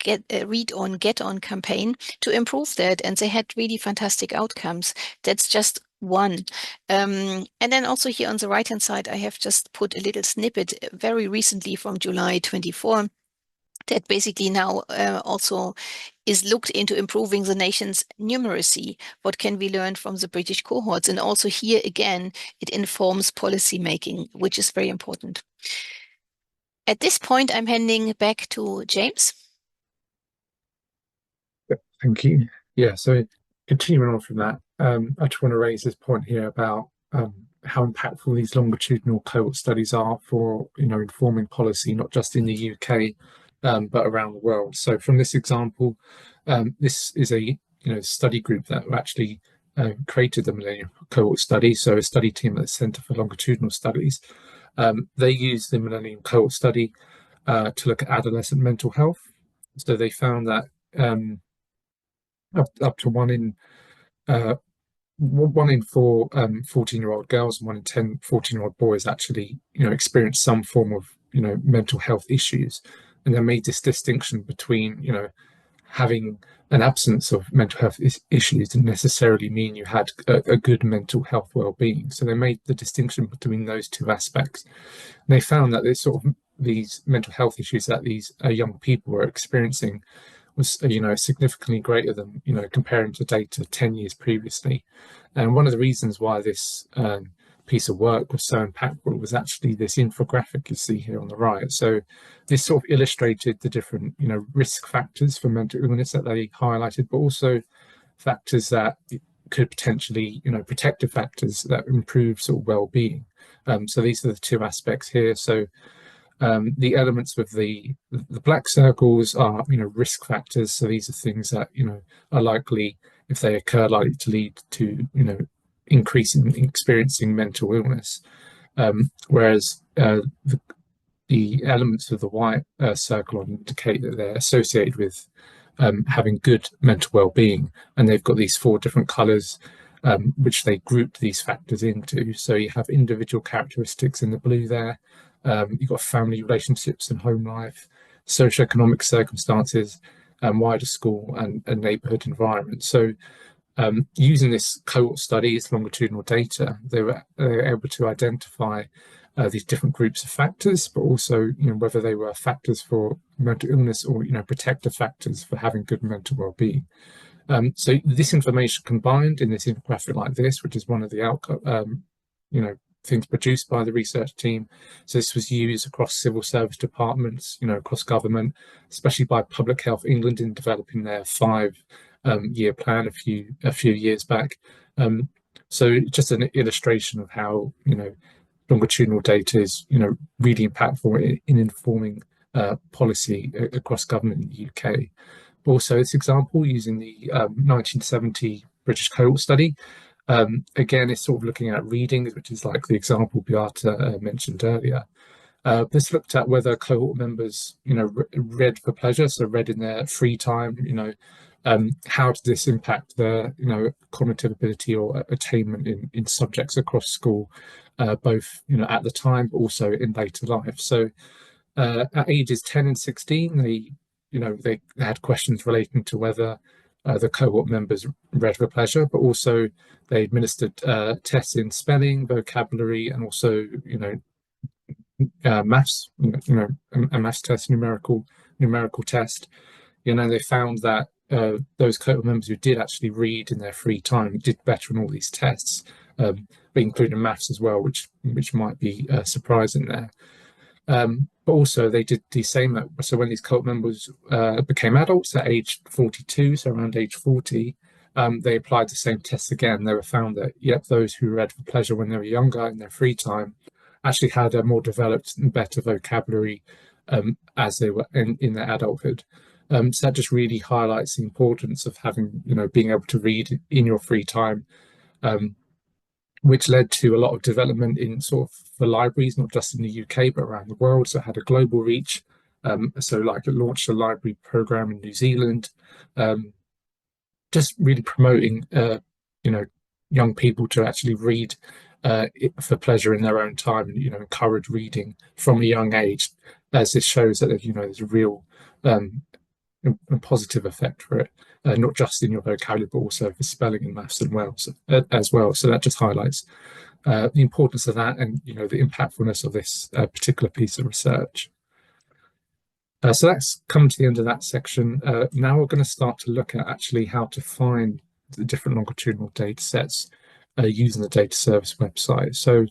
Read On, Get On campaign to improve that, and they had really fantastic outcomes. That's just one. And then also here on the right-hand side, I have just put a little snippet very recently from July 24 that basically now also is looked into improving the nation's numeracy. What can we learn from the British cohorts? And also here again, it informs policy making, which is very important. At this point, I'm handing back to James. Thank you. Yeah, so continuing on from that, I just want to raise this point here about how impactful these longitudinal cohort studies are for, informing policy, not just in the UK, but around the world. So from this example, this is a study group that actually created the Millennium Cohort Study, so a study team at the Centre for Longitudinal Studies. They used the Millennium Cohort Study to look at adolescent mental health. So they found that up to one in 4 14-year-old girls and 1 in 10 14-year-old boys actually experience some form of mental health issues. And they made this distinction between having an absence of mental health issues didn't necessarily mean you had a good mental health well-being. So they made the distinction between those two aspects. And they found that these mental health issues that these young people were experiencing was significantly greater than comparing to data 10 years previously. And one of the reasons why this piece of work was so impactful was actually this infographic you see here on the right. So this sort of illustrated the different risk factors for mental illness that they highlighted, but also factors that could potentially protective factors that improve sort of well-being. So these are the two aspects here. So the elements with the black circles are risk factors. So these are things that are likely, if they occur, likely to lead to increasing experiencing mental illness. Whereas the elements of the white circle indicate that they're associated with having good mental well-being, and they've got these 4 different colours which they grouped these factors into. So you have individual characteristics in the blue there. You've got family relationships and home life, socioeconomic circumstances, wider school and neighbourhood environment. So using this cohort study, this longitudinal data, they were able to identify these different groups of factors, but also whether they were factors for mental illness or protective factors for having good mental well-being. So this information combined in this infographic like this, which is one of the outcome, things produced by the research team. So this was used across civil service departments, across government, especially by Public Health England in developing their 5-year plan a few years back. So just an illustration of how longitudinal data is really impactful in informing policy across government in the UK. Also, this example using the 1970 British Cohort Study. Again, it's sort of looking at readings, which is like the example Beata mentioned earlier. This looked at whether cohort members, read for pleasure, so read in their free time. How does this impact their, cognitive ability or attainment in subjects across school, both, at the time, but also in later life. So at ages 10 and 16, they had questions relating to whether the cohort members read for pleasure, but also they administered tests in spelling, vocabulary, and also, maths, a maths test, numerical test. They found that those cohort members who did actually read in their free time did better in all these tests, but including maths as well, which might be surprising there. But also they did the same. So when these cohort members became adults at age 42, so around age 40, they applied the same tests again. They were found that, yep, those who read for pleasure when they were younger in their free time actually had a more developed and better vocabulary as they were in their adulthood. So that just really highlights the importance of having, being able to read in your free time, which led to a lot of development in sort of for libraries, not just in the UK, but around the world. So it had a global reach. So like it launched a library program in New Zealand, just really promoting, young people to actually read for pleasure in their own time and, encourage reading from a young age, as this shows that, there's a real a positive effect for it, not just in your vocabulary, but also for spelling and maths as well. So that just highlights the importance of that and, the impactfulness of this particular piece of research. So that's come to the end of that section. Now we're going to start to look at actually how to find the different longitudinal data sets using the data service website. So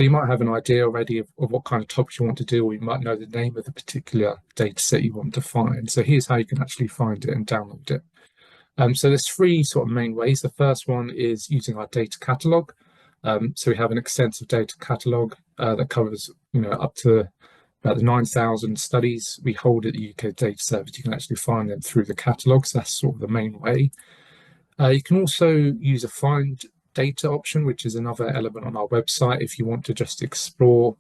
you might have an idea already of what kind of topics you want to do, or you might know the name of the particular data set you want to find. So here's how you can actually find it and download it. So there's 3 sort of main ways. The first one is using our data catalog. So we have an extensive data catalog that covers, up to about the 9,000 studies we hold at the UK Data Service. You can actually find them through the catalog. So that's sort of the main way. You can also use a find data option, which is another element on our website. If you want to just explore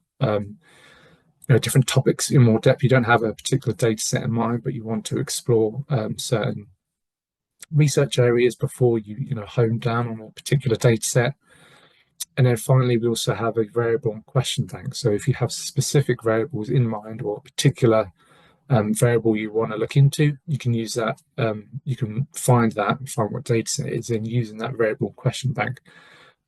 different topics in more depth, you don't have a particular data set in mind, but you want to explore certain research areas before you hone down on a particular data set. And then finally, we also have a variable and question bank. So if you have specific variables in mind or a particular variable you want to look into, you can use that. You can find that and find what data set it is in using that variable question bank.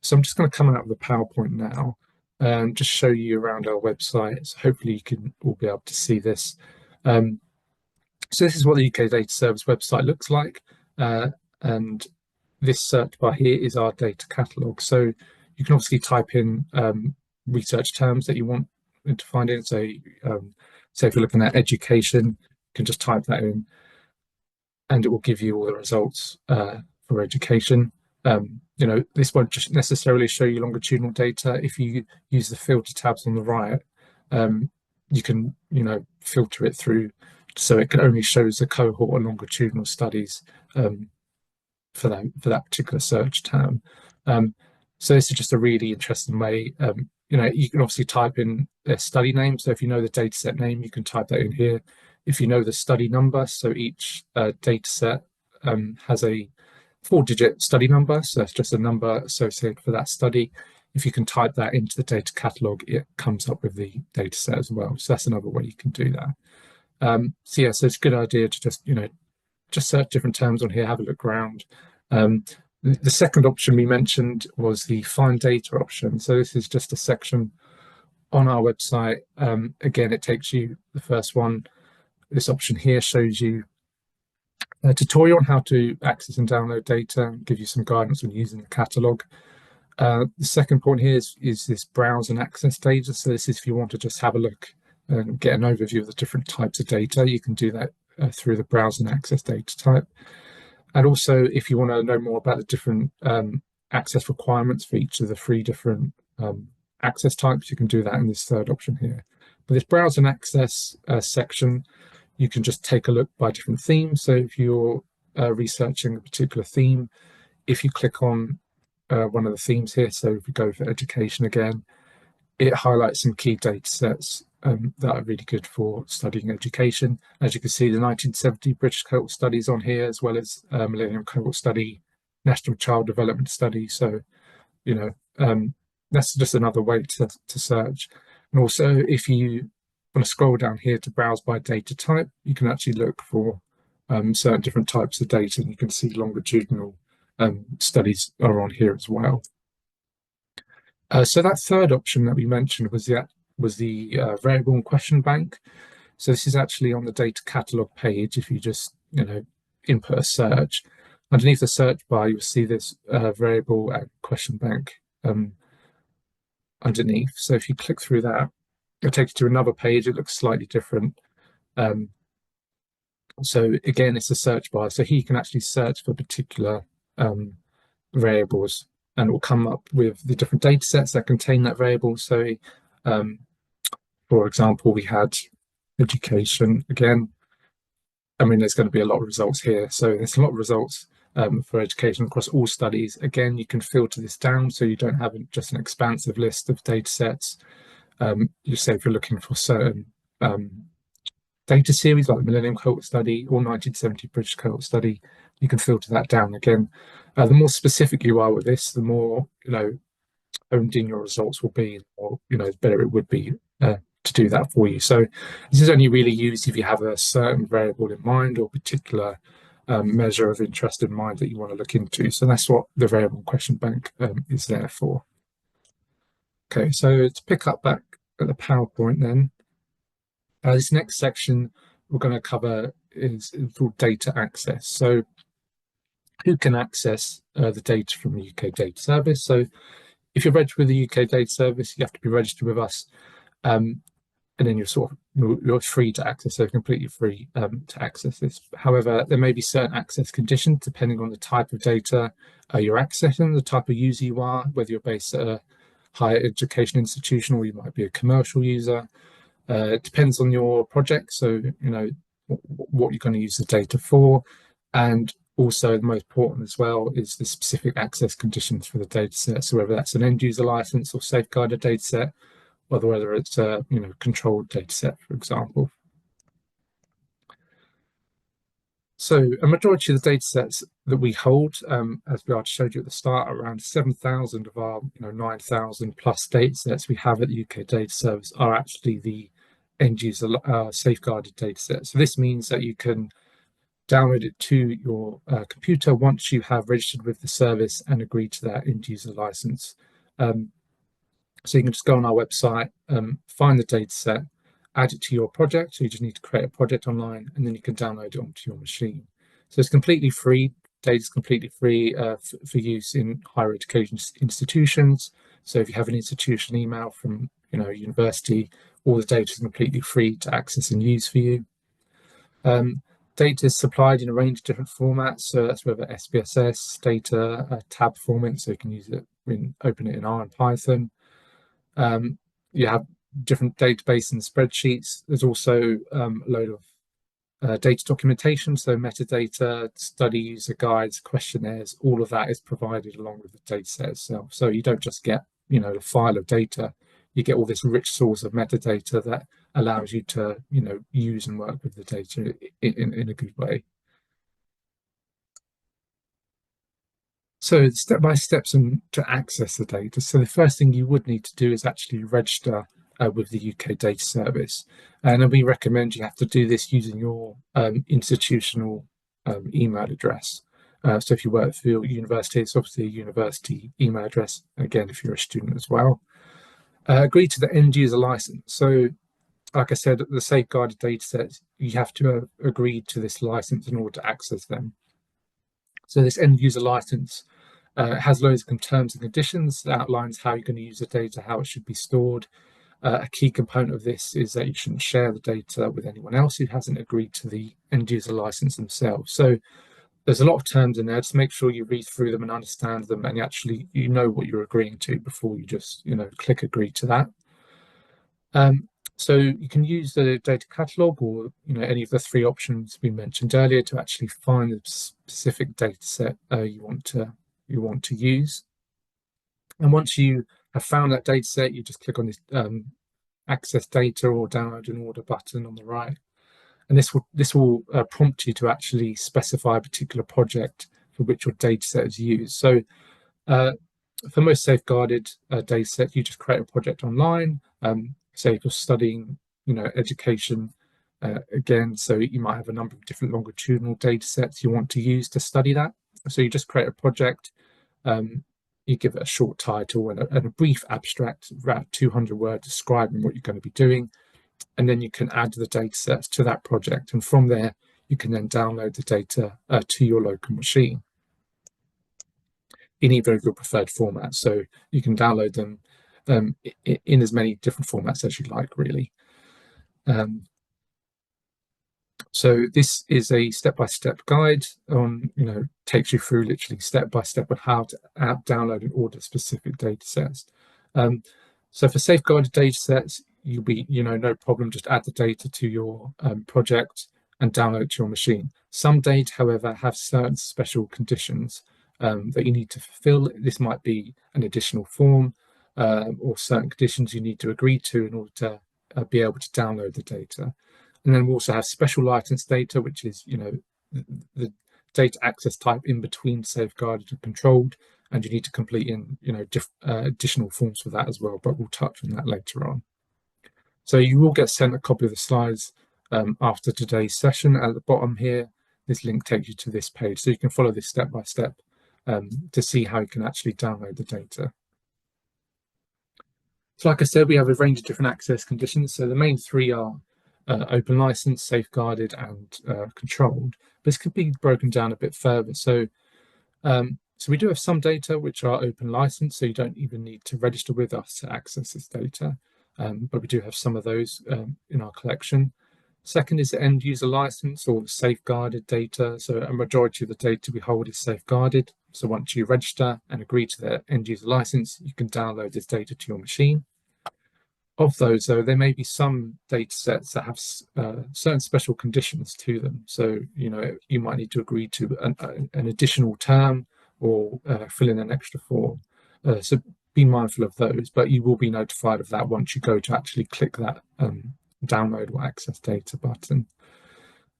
So I'm just going to come out of the PowerPoint now and just show you around our website. So hopefully you can all be able to see this. So this is what the UK Data Service website looks like. And this search bar here is our data catalog. So you can obviously type in research terms that you want to find in. So say if you're looking at education, you can just type that in and it will give you all the results for education. This won't just necessarily show you longitudinal data. If you use the filter tabs on the right, you can, filter it through so it can only shows the cohort or longitudinal studies for that particular search term. So this is just a really interesting way. You can obviously type in their study name. So if you know the data set name, you can type that in here. If you know the study number, so each data set has a 4-digit study number. So that's just a number associated for that study. If you can type that into the data catalog, it comes up with the data set as well. So that's another way you can do that. So it's a good idea to just search different terms on here, have a look around. The second option we mentioned was the find data option. So this is just a section on our website. Again, it takes you, the first one, this option here shows you A tutorial on how to access and download data, and give you some guidance on using the catalogue. The second point here is this browse and access data. So this is if you want to just have a look and get an overview of the different types of data, you can do that through the browse and access data type. And also, if you want to know more about the different access requirements for each of the three different access types, you can do that in this third option here. But this browse and access section, you can just take a look by different themes. So if you're researching a particular theme, if you click on one of the themes here, so if we go for education again, it highlights some key data sets that are really good for studying education. As you can see, the 1970 British Cohort Studies on here, as well as Millennium Cohort Study, National Child Development Study. So, you know, that's just another way to search. And also, if you want to scroll down here to browse by data type, you can actually look for certain different types of data, and you can see longitudinal studies are on here as well. So that third option that we mentioned was the variable and question bank. So this is actually on the data catalog page. If you just input a search, underneath the search bar, you'll see this variable and question bank underneath. So if you click through that, it'll take you to another page. It looks slightly different. So again, it's a search bar. So here you can actually search for particular variables, and it will come up with the different data sets that contain that variable. So, for example, we had education again. I mean, there's going to be a lot of results here. So there's a lot of results for education across all studies. Again, you can filter this down so you don't have just an expansive list of data sets. You say if you're looking for certain data series like the Millennium Cohort Study or 1970 British Cohort Study, you can filter that down again. The more specific you are with this, the more honed in your results will be, or the better it would be to do that for you. So this is only really used if you have a certain variable in mind or particular measure of interest in mind that you want to look into. So that's what the variable question bank is there for. Okay, so to pick up back at the PowerPoint then, this next section we're going to cover is called data access. So who can access the data from the UK Data Service? So if you're registered with the UK Data Service, you have to be registered with us, and then you're free to access, so completely free to access this. However, there may be certain access conditions depending on the type of data you're accessing, the type of user you are, whether you're based at a higher education institution or you might be a commercial user. It depends on your project, so what you're going to use the data for, and also the most important as well is the specific access conditions for the data set. So whether that's an end user license or safeguarded data set, or whether it's a controlled data set, for example. So a majority of the data sets that we hold, as we showed you at the start, around 7,000 of our 9,000 plus data sets we have at the UK Data Service are actually the end user safeguarded data set. So this means that you can download it to your computer once you have registered with the service and agreed to that end user license. So you can just go on our website, find the data set, add it to your project. So you just need to create a project online, and then you can download it onto your machine. So it's completely free. Data is completely free for use in higher education institutions. So if you have an institution email from university, all the data is completely free to access and use for you. Data is supplied in a range of different formats. So that's whether SPSS, data, tab format, so you can use it open it in R and Python. You have different database and spreadsheets. There's also a load of data documentation, so metadata, study user guides, questionnaires, all of that is provided along with the data set itself. So you don't just get a file of data, you get all this rich source of metadata that allows you to use and work with the data in a good way. So step-by steps to access the data. So the first thing you would need to do is actually register with the UK Data Service, and we recommend you have to do this using your institutional email address. So if you work for your university, it's obviously a university email address. Again, if you're a student as well, agree to the end user license. So like I said, the safeguarded data sets, you have to agree to this license in order to access them. So this end user license has loads of terms and conditions that outlines how you're going to use the data, how it should be stored. A key component of this is that you shouldn't share the data with anyone else who hasn't agreed to the end user license themselves. So there's a lot of terms in there. Just make sure you read through them and understand them, and you know what you're agreeing to before you just click agree to that. So you can use the data catalog or any of the three options we mentioned earlier to actually find the specific data set you want to use. And once you have found that data set, you just click on this access data or download an order button on the right, and this will prompt you to actually specify a particular project for which your data set is used. So for most safeguarded data sets, you just create a project online. Say if you're studying, education, again, so you might have a number of different longitudinal data sets you want to use to study that. So you just create a project, you give it a short title and a brief abstract, about 200 words describing what you're going to be doing, and then you can add the data sets to that project. And from there, you can then download the data to your local machine in either of your preferred formats. So you can download them in as many different formats as you like, really. So this is a step-by-step guide on, takes you through literally step-by-step on how to download and order specific data sets. So for safeguarded data sets, you'll be, no problem, just add the data to your project and download to your machine. Some data, however, have certain special conditions that you need to fulfill. This might be an additional form or certain conditions you need to agree to in order to be able to download the data. And then we also have special license data, which is, the data access type in between safeguarded and controlled, and you need to complete in, additional forms for that as well, but we'll touch on that later on. So you will get sent a copy of the slides after today's session. At the bottom here, this link takes you to this page, so you can follow this step by step to see how you can actually download the data. So like I said, we have a range of different access conditions. So the main three are open license, safeguarded, and controlled. But this could be broken down a bit further. So we do have some data which are open license, so you don't even need to register with us to access this data. But we do have some of those in our collection. Second is the end user license or the safeguarded data. So a majority of the data we hold is safeguarded. So once you register and agree to the end user license, you can download this data to your machine. Of those, though, there may be some data sets that have certain special conditions to them. So, you might need to agree to an additional term or fill in an extra form. So be mindful of those, but you will be notified of that once you go to actually click that download or access data button.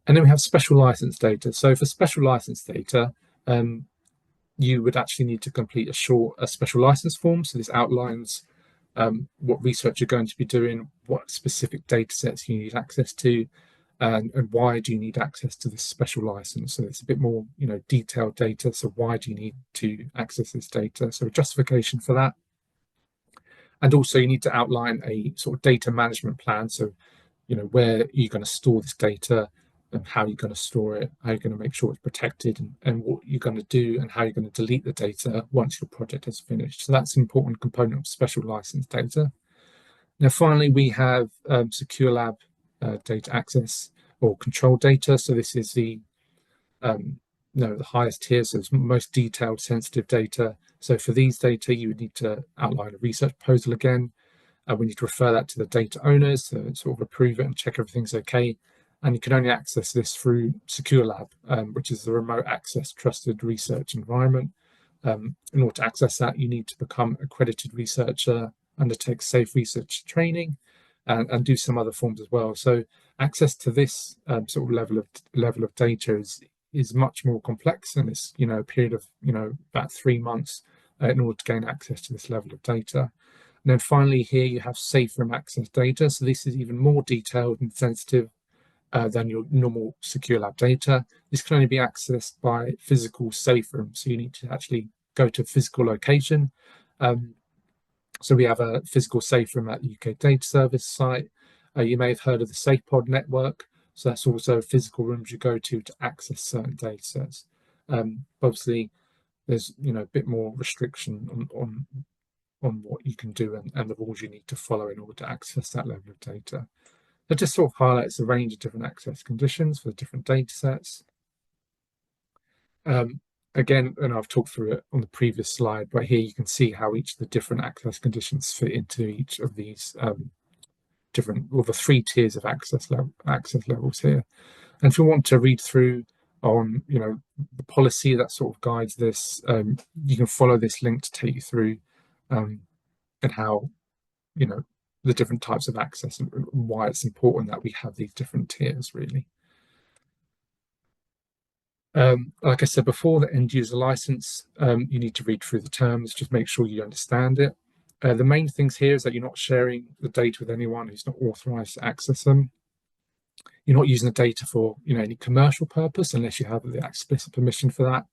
And then we have special license data. So for special license data, you would actually need to complete a special license form. So this outlines what research you're going to be doing, what specific data sets you need access to, and why do you need access to this special license. So it's a bit more, detailed data. So why do you need to access this data? So a justification for that. And also you need to outline a sort of data management plan. So, where you're going to store this data and how you're going to store it, how you're going to make sure it's protected, and what you're going to do and how you're going to delete the data once your project is finished. So that's an important component of special license data. Now, finally, we have secure lab data access or control data. So this is the highest tier, so it's most detailed, sensitive data. So for these data, you would need to outline a research proposal again. We need to refer that to the data owners to sort of approve it and check everything's okay. And you can only access this through Secure Lab, which is the remote access trusted research environment. In order to access that, you need to become an accredited researcher, undertake safe research training, and do some other forms as well. So access to this sort of level of data is much more complex, and it's a period of about 3 months in order to gain access to this level of data. And then finally here you have safe room access data. So this is even more detailed and sensitive than your normal secure lab data. This can only be accessed by physical safe rooms. So you need to actually go to a physical location. So we have a physical safe room at the UK Data Service site. You may have heard of the SafePod network. So that's also physical rooms you go to access certain data sets. Obviously, there's a bit more restriction on what you can do and the rules you need to follow in order to access that level of data. It just sort of highlights the range of different access conditions for the different data sets. Again, and I've talked through it on the previous slide, but here you can see how each of the different access conditions fit into each of these the 3 tiers of access levels here. And if you want to read through on the policy that sort of guides this, you can follow this link to take you through and how the different types of access and why it's important that we have these different tiers, really. Like I said before, the end user license, you need to read through the terms, just make sure you understand it. The main things here is that you're not sharing the data with anyone who's not authorized to access them. You're not using the data for any commercial purpose unless you have the explicit permission for that.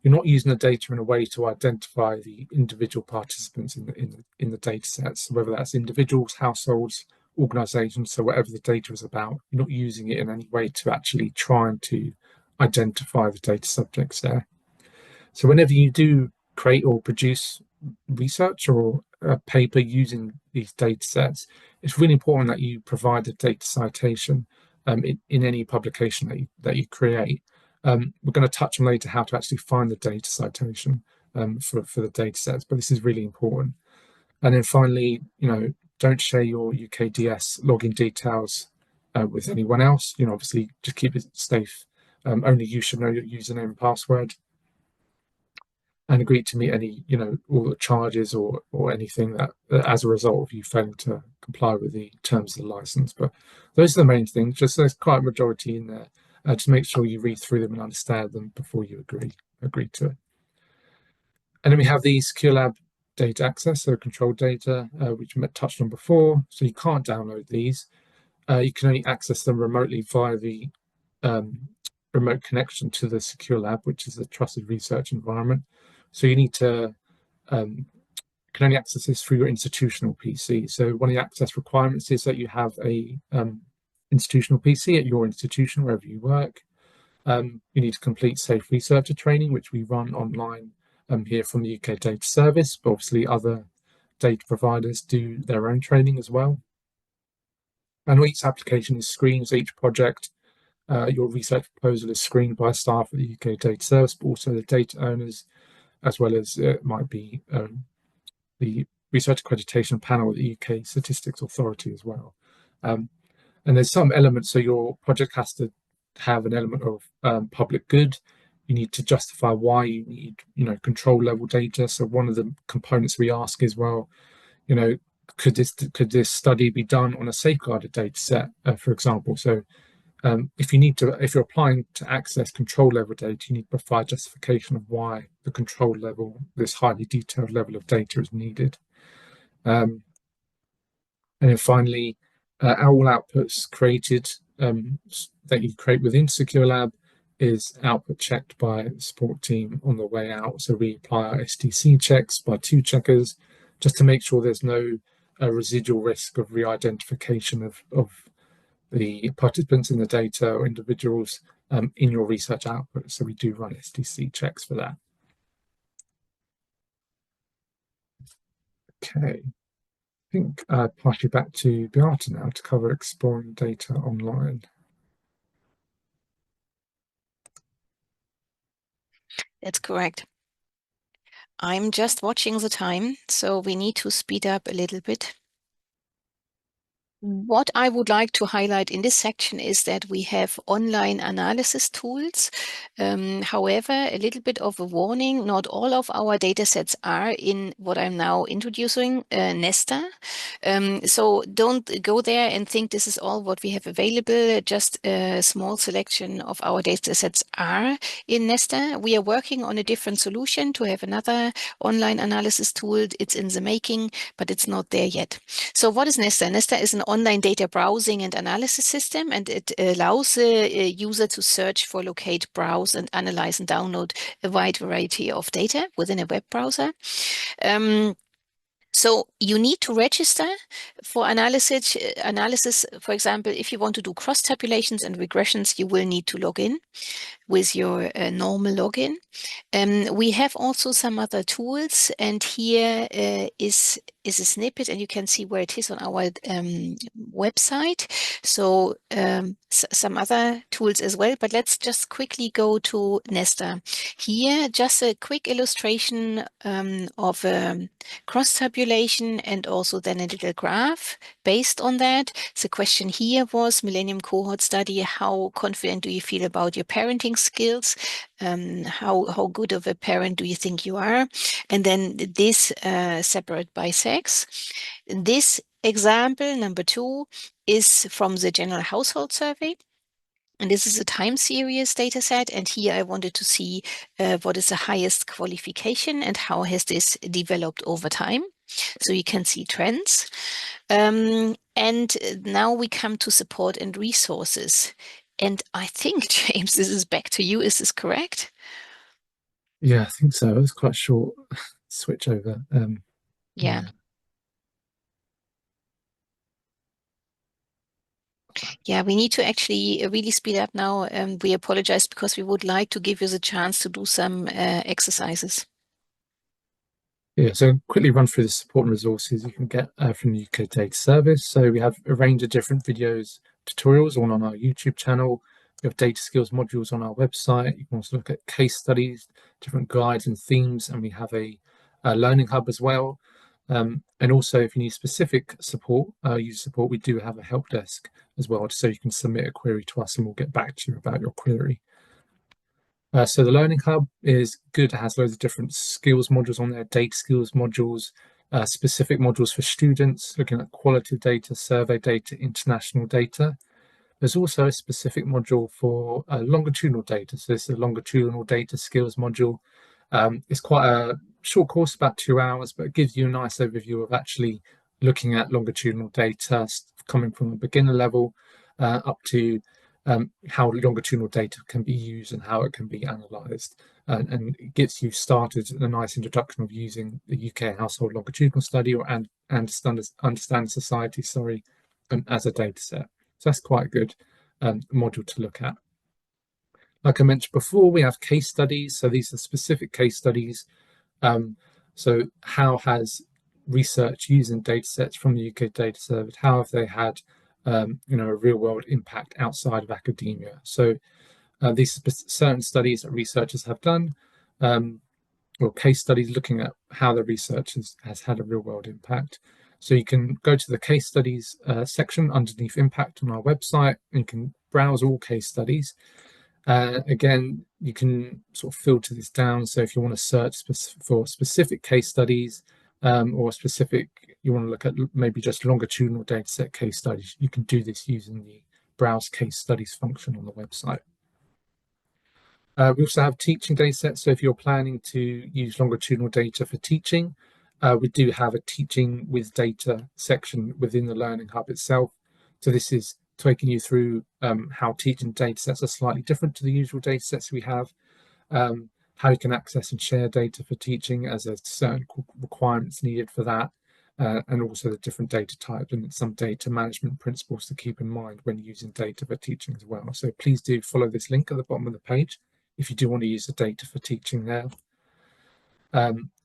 You're not using the data in a way to identify the individual participants in the data sets, whether that's individuals, households, organizations, so whatever the data is about. You're not using it in any way to actually try to identify the data subjects there. So whenever you do create or produce research or a paper using these data sets, it's really important that you provide a data citation in any publication that you create. We're going to touch on later how to actually find the data citation for the data sets, but this is really important. And then finally, don't share your UKDS login details with anyone else. Obviously, just keep it safe. Only you should know your username and password, and agree to meet any, all the charges or anything that as a result of you failing to comply with the terms of the license. But those are the main things. Just there's quite a majority in there. Just make sure you read through them and understand them before you agree to it. And then we have the Secure Lab data access, so controlled data, which we touched on before. So you can't download these. You can only access them remotely via the remote connection to the Secure Lab, which is a trusted research environment. So you need to can only access this through your institutional PC. So one of the access requirements is that you have a institutional PC at your institution, wherever you work. You need to complete safe researcher training, which we run online here from the UK Data Service, but obviously other data providers do their own training as well. And each application is screened, so each project, your research proposal is screened by staff at the UK Data Service, but also the data owners, as well as it might be the Research Accreditation Panel at the UK Statistics Authority as well. And there's some elements, so your project has to have an element of public good. You need to justify why you need, control level data. So one of the components we ask is, well, could this study be done on a safeguarded data set, for example? So if you're applying to access control level data, you need to provide justification of why the control level, this highly detailed level of data, is needed. And then finally, all outputs created that you create within Secure Lab is output checked by the support team on the way out. So we apply our STC checks by 2 checkers just to make sure there's no residual risk of re-identification of the participants in the data or individuals in your research output. So we do run STC checks for that. Okay, I think I'll pass you back to Beata now to cover exploring data online. That's correct. I'm just watching the time, so we need to speed up a little bit. What I would like to highlight in this section is that we have online analysis tools. However, a little bit of a warning, not all of our data sets are in what I'm now introducing, Nesta. So don't go there and think this is all what we have available. Just a small selection of our data sets are in Nesta. We are working on a different solution to have another online analysis tool. It's in the making, but it's not there yet. So what is Nesta? Nesta is an online data browsing and analysis system, and it allows a user to search for, locate, browse, and analyze and download a wide variety of data within a web browser. So you need to register for analysis. For example, if you want to do cross tabulations and regressions, you will need to log in with your normal login. We have also some other tools, and here is a snippet, and you can see where it is on our website. So some other tools as well, but let's just quickly go to Nesta. Here, just a quick illustration of cross tabulation and also then a little graph based on that. The question here was Millennium Cohort Study. How confident do you feel about your parenting skills? How good of a parent do you think you are? And then this separate by sex. This example, number 2, is from the General Household Survey. And this is a time series data set. And here I wanted to see what is the highest qualification and how has this developed over time. So you can see trends. And now we come to support and resources. And I think, James, this is back to you. Is this correct? Yeah, I think so. It was quite a short switch over. Yeah. Yeah, we need to actually really speed up now. We apologize because we would like to give you the chance to do some exercises. Yeah, so quickly run through the support and resources you can get from the UK Data Service. So we have a range of different videos, tutorials on our YouTube channel. We have data skills modules on our website. You can also look at case studies, different guides and themes, and we have a learning hub as well. And also, if you need specific support, user support, we do have a help desk as well, so you can submit a query to us and we'll get back to you about your query. So the Learning Hub is good. It has loads of different skills modules on there, data skills modules, specific modules for students, looking at qualitative data, survey data, international data. There's also a specific module for longitudinal data. So this is a longitudinal data skills module. It's quite a short course, about 2 hours, but it gives you a nice overview of actually looking at longitudinal data, coming from a beginner level up to how longitudinal data can be used and how it can be analysed. And it gets you started a nice introduction of using the UK Household Longitudinal Study or Understand Society, as a data set. So that's quite a good module to look at. Like I mentioned before, we have case studies. So these are specific case studies. So how has research using data sets from the UK Data Service, how have they had a real world impact outside of academia? So these certain studies that researchers have done, or case studies looking at how the research has had a real world impact. So you can go to the case studies section underneath impact on our website, and you can browse all case studies. Again, you can sort of filter this down. So if you want to search for specific case studies or you want to look at maybe just longitudinal data set case studies, you can do this using the browse case studies function on the website. We also have teaching data sets. So if you're planning to use longitudinal data for teaching, we do have a teaching with data section within the Learning Hub itself. So this is taking you through how teaching data sets are slightly different to the usual data sets we have, how you can access and share data for teaching as a certain requirements needed for that, and also the different data types and some data management principles to keep in mind when using data for teaching as well. So please do follow this link at the bottom of the page if you do want to use the data for teaching there.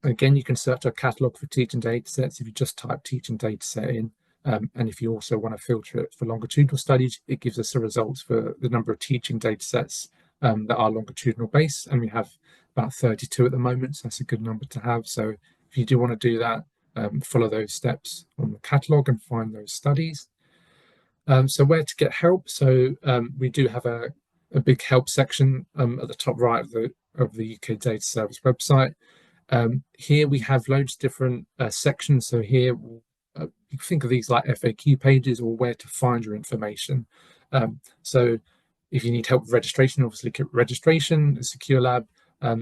Again, you can search our catalogue for teaching data sets if you just type teaching data set in. And if you also want to filter it for longitudinal studies, it gives us the results for the number of teaching data sets that are longitudinal based. And we have about 32 at the moment, so that's a good number to have. So if you do want to do that, follow those steps on the catalogue and find those studies. So where to get help? So we do have a big help section at the top right of the UK Data Service website. Here we have loads of different sections. So here you think of these like FAQ pages or where to find your information. So if you need help with registration, obviously click registration, the Secure Lab.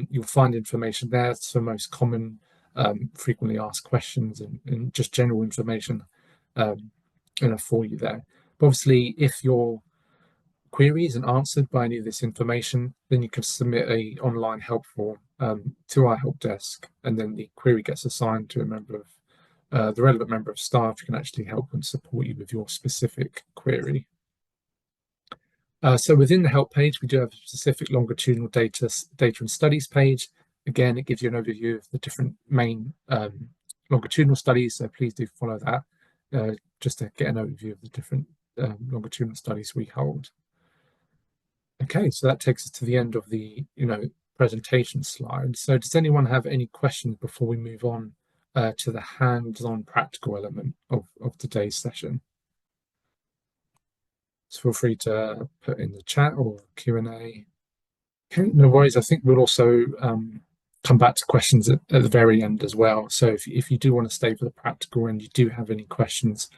You'll find information there. It's the most common frequently asked questions and just general information for you there. But obviously, if your query isn't answered by any of this information, then you can submit an online help form to our help desk, and then the query gets assigned to a member the relevant member of staff who can actually help and support you with your specific query. So within the help page, we do have a specific longitudinal data and studies page. Again, it gives you an overview of the different main longitudinal studies, so please do follow that just to get an overview of the different longitudinal studies we hold. Okay, so that takes us to the end of the presentation slide. So does anyone have any questions before we move on to the hands-on practical element of today's session? So feel free to put in the chat or Q&A. Okay, no worries. I think we'll also come back to questions at the very end as well. So if you do want to stay for the practical and you do have any questions,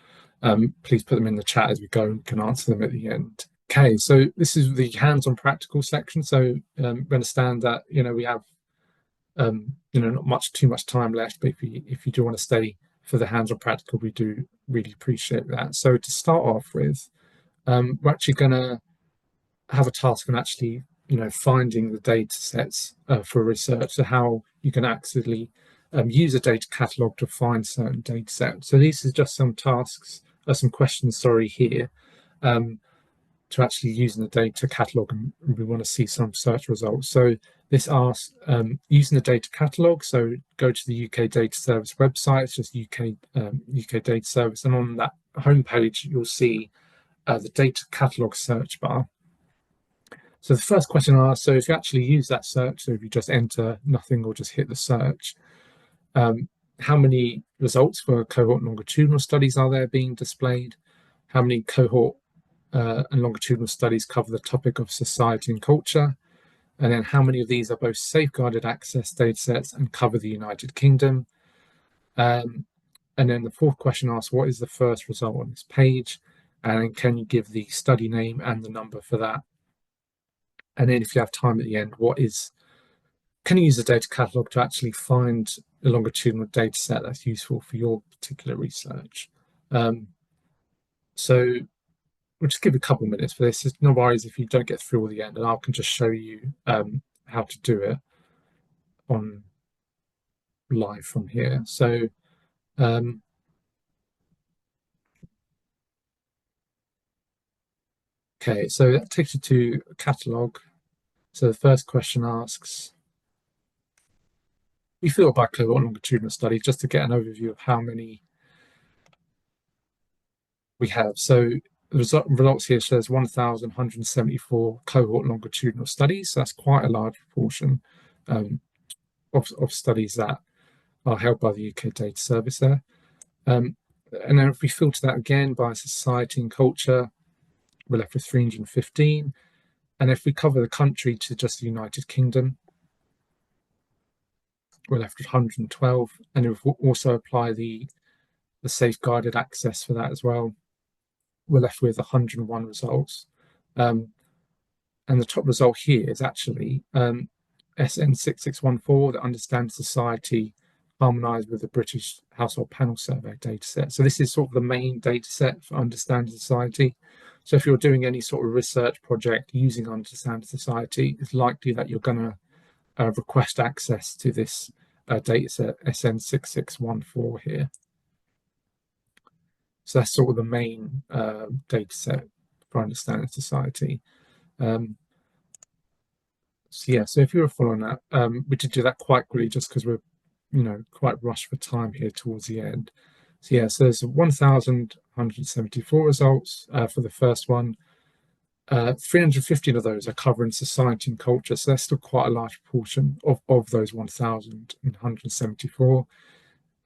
please put them in the chat as we go and can answer them at the end. Okay, so this is the hands-on practical section. So we understand that we have not too much time left, but if you do want to stay for the hands-on practical, we do really appreciate that. So to start off with, we're actually going to have a task on actually finding the data sets for research, so how you can actually use a data catalog to find certain data sets. So these are just some tasks, some questions, sorry, here to actually using the data catalog, and we want to see some search results. So this asks using the data catalog, so go to the UK Data Service website, it's just UK Data Service, and on that homepage you'll see the data catalog search bar. So the first question asks, so if you actually use that search, so if you just enter nothing or just hit the search, how many results for cohort and longitudinal studies are there being displayed? How many cohort and longitudinal studies cover the topic of society and culture? And then how many of these are both safeguarded access data sets and cover the United Kingdom? And then the fourth question asks, what is the first result on this page? And then can you give the study name and the number for that? And then if you have time at the end, can you use the data catalog to actually find a longitudinal data set that's useful for your particular research? So we'll just give a couple of minutes for this. It's no worries if you don't get through all the end, and I can just show you how to do it on live from here. So okay, so that takes you to a catalog. So the first question asks, we feel about cohort longitudinal studies, just to get an overview of how many we have. So the results here says 1,174 cohort longitudinal studies. So that's quite a large proportion of studies that are held by the UK Data Service there. And then if we filter that again by society and culture, we're left with 315. And if we cover the country to just the United Kingdom, we're left with 112. And if we also apply the safeguarded access for that as well, we're left with 101 results. And the top result here is actually SN6614, that understands society harmonised with the British Household Panel Survey dataset. So this is sort of the main dataset for Understand Society. So if you're doing any sort of research project using Understand Society, it's likely that you're going to request access to this dataset SN6614 here. So that's sort of the main dataset for Understanding Society. So yeah, so if you were following that, we did do that quite quickly just because we're quite rushed for time here towards the end. So yeah, so there's 1,174 results for the first one. 315 of those are covering society and culture, so that's still quite a large proportion of those 1,174.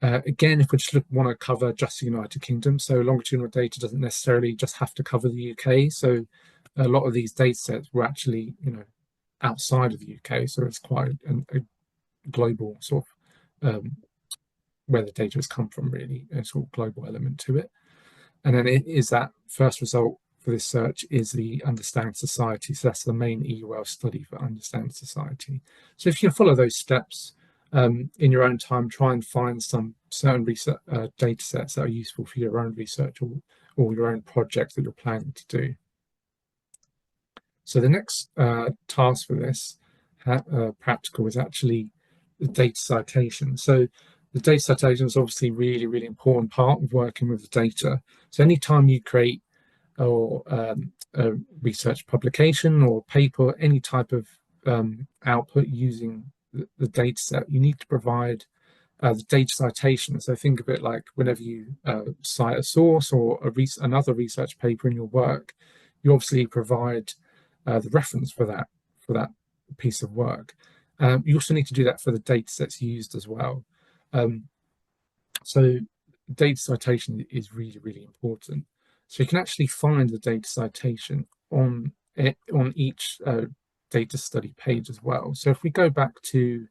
Again, if we just want to cover just the United Kingdom, so longitudinal data doesn't necessarily just have to cover the UK. So a lot of these data sets were actually, outside of the UK. So it's quite a global sort of where the data has come from, really, a sort of global element to it. And then it is that first result for this search is the Understand Society. So that's the main EUL study for Understand Society. So if you follow those steps, in your own time, try and find some certain research data sets that are useful for your own research or your own project that you're planning to do. So the next task for this practical is actually the data citation. So the data citation is obviously really, really important part of working with the data. So anytime you create or a research publication or paper, any type of output using the data set, you need to provide the data citation. So think of it like whenever you cite a source or another research paper in your work, you obviously provide the reference for that piece of work. You also need to do that for the data sets used as well. Um, so data citation is really, really important. So you can actually find the data citation on each data study page as well. So if we go back to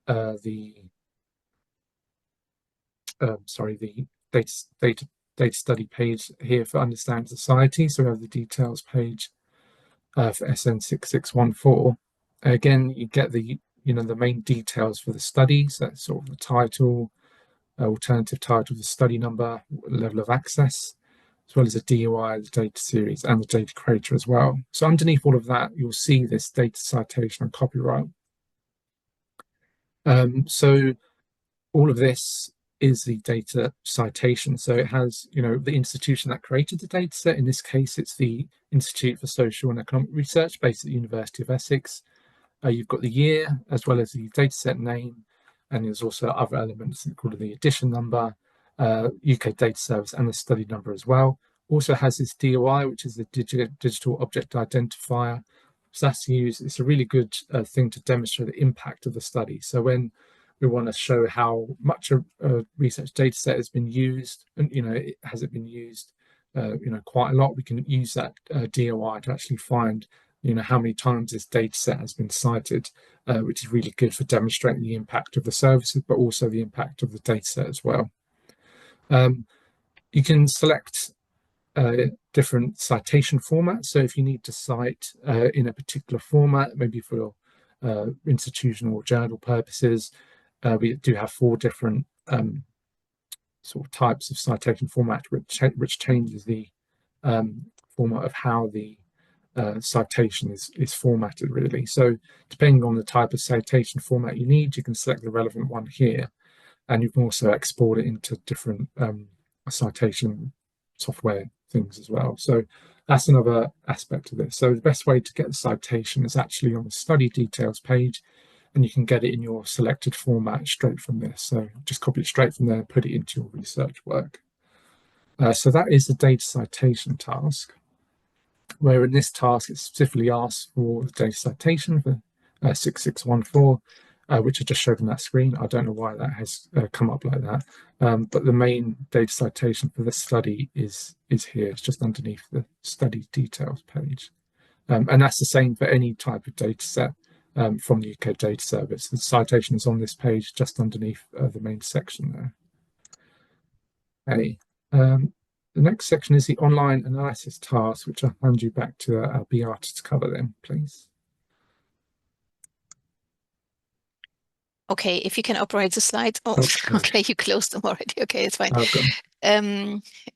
the the data study page here for Understand Society. So we have the details page for SN6614. Again, you get the the main details for the study. So that's sort of the title, alternative title, the study number, level of access, as well as the DOI, the data series, and the data creator as well. So underneath all of that, you'll see this data citation and copyright. So all of this is the data citation. So it has, the institution that created the data set. In this case, it's the Institute for Social and Economic Research based at the University of Essex. You've got the year as well as the dataset name, and there's also other elements called the edition number, UK data service, and the study number as well. Also has this DOI, which is the digital object identifier. So that's used. It's a really good thing to demonstrate the impact of the study. So when we want to show how much a research data set has been used, and has it been used, quite a lot, we can use that DOI to actually find how many times this data set has been cited, which is really good for demonstrating the impact of the services, but also the impact of the data set as well. You can select different citation formats. So if you need to cite in a particular format, maybe for institutional or journal purposes, we do have 4 different sort of types of citation format, which changes the format of how the citation is formatted, really. So depending on the type of citation format you need, you can select the relevant one here, and you can also export it into different citation software things as well. So that's another aspect of this. So the best way to get the citation is actually on the study details page, and you can get it in your selected format straight from this. So just copy it straight from there and put it into your research work. So that is the data citation task, where in this task it specifically asks for the data citation for 6614, which I just showed on that screen. I don't know why that has come up like that, but the main data citation for this study is here. It's just underneath the study details page. And that's the same for any type of data set from the UK Data Service. The citation is on this page just underneath the main section there. Okay. The next section is the online analysis task, which I'll hand you back to our Beata to cover then, please. Okay, if you can operate the slides. Oh, okay, you closed them already. Okay, it's fine. I've got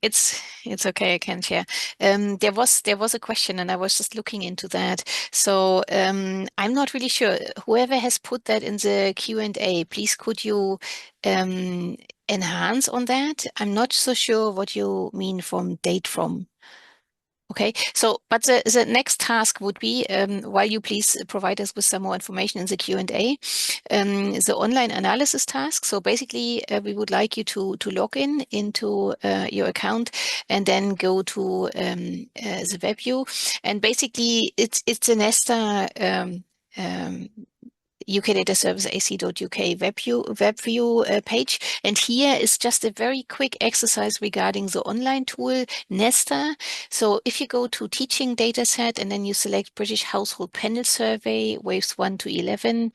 It's okay, I can share. There was a question, and I was just looking into that. So I'm not really sure. Whoever has put that in the Q&A, please could you enhance on that? I'm not so sure what you mean from date from. Okay, so but the next task would be, while you please provide us with some more information in the Q&A, the online analysis task. So basically, we would like you to log into your account and then go to the web view. And basically, it's a Nesta UK Data Service ac.uk web view page. And here is just a very quick exercise regarding the online tool Nesta. So if you go to teaching dataset and then you select British Household Panel Survey, waves 1 to 11,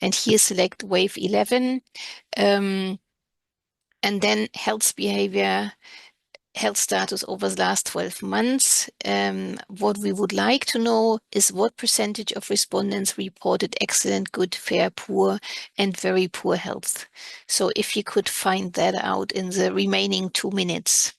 and here select wave 11, and then health behavior, health status over the last 12 months. What we would like to know is what percentage of respondents reported excellent, good, fair, poor, and very poor health. So if you could find that out in the remaining 2 minutes.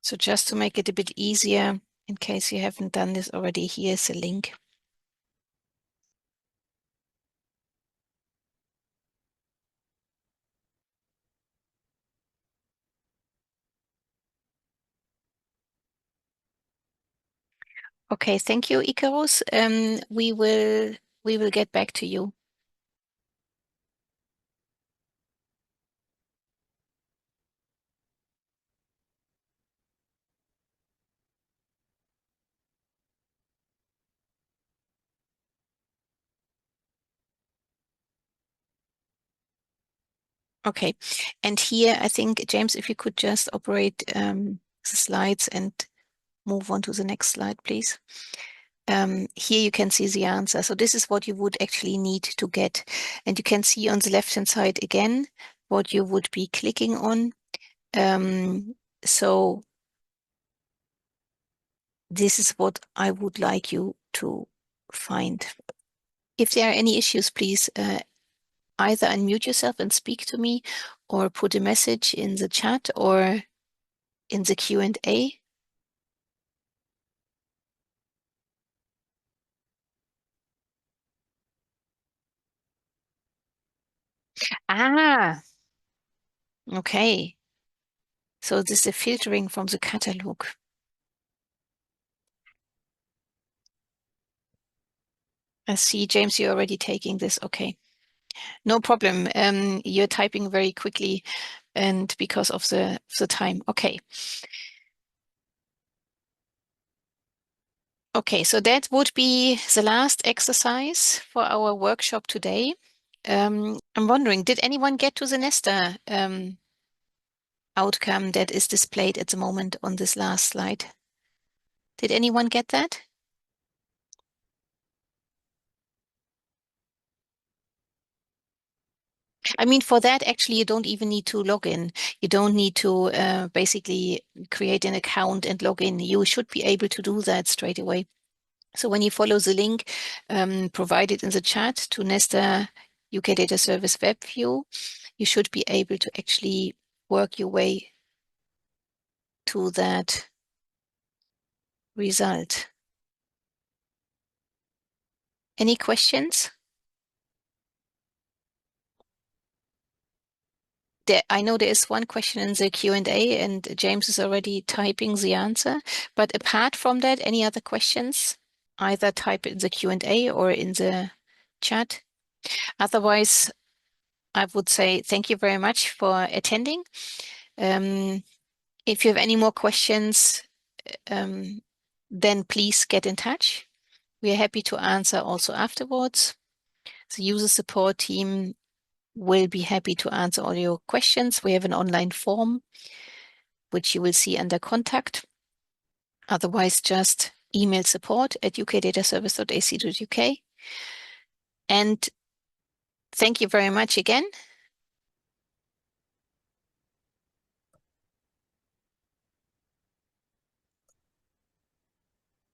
So just to make it a bit easier, in case you haven't done this already, here's a link. Okay, thank you, Icarus. We will get back to you. Okay, and here I think, James, if you could just operate the slides and move on to the next slide, please. Here you can see the answer. So this is what you would actually need to get. And you can see on the left-hand side again what you would be clicking on. So this is what I would like you to find. If there are any issues, please either unmute yourself and speak to me, or put a message in the chat or in the Q&A. Ah, okay. So this is a filtering from the catalog. I see, James, you're already taking this. Okay, no problem. You're typing very quickly, and because of the time. Okay. Okay, so that would be the last exercise for our workshop today. I'm wondering, did anyone get to the Nesta outcome that is displayed at the moment on this last slide? Did anyone get that? I mean, for that, actually, you don't even need to log in. You don't need to basically create an account and log in. You should be able to do that straight away. So when you follow the link provided in the chat to Nesta UK Data Service Web View, you should be able to actually work your way to that result. Any questions? I know there is one question in the Q&A, and James is already typing the answer. But apart from that, any other questions? Either type in the Q&A or in the chat. Otherwise, I would say thank you very much for attending. If you have any more questions, then please get in touch. We are happy to answer also afterwards. The user support team will be happy to answer all your questions. We have an online form, which you will see under contact. Otherwise, just email support@ukdataservice.ac.uk. And thank you very much again.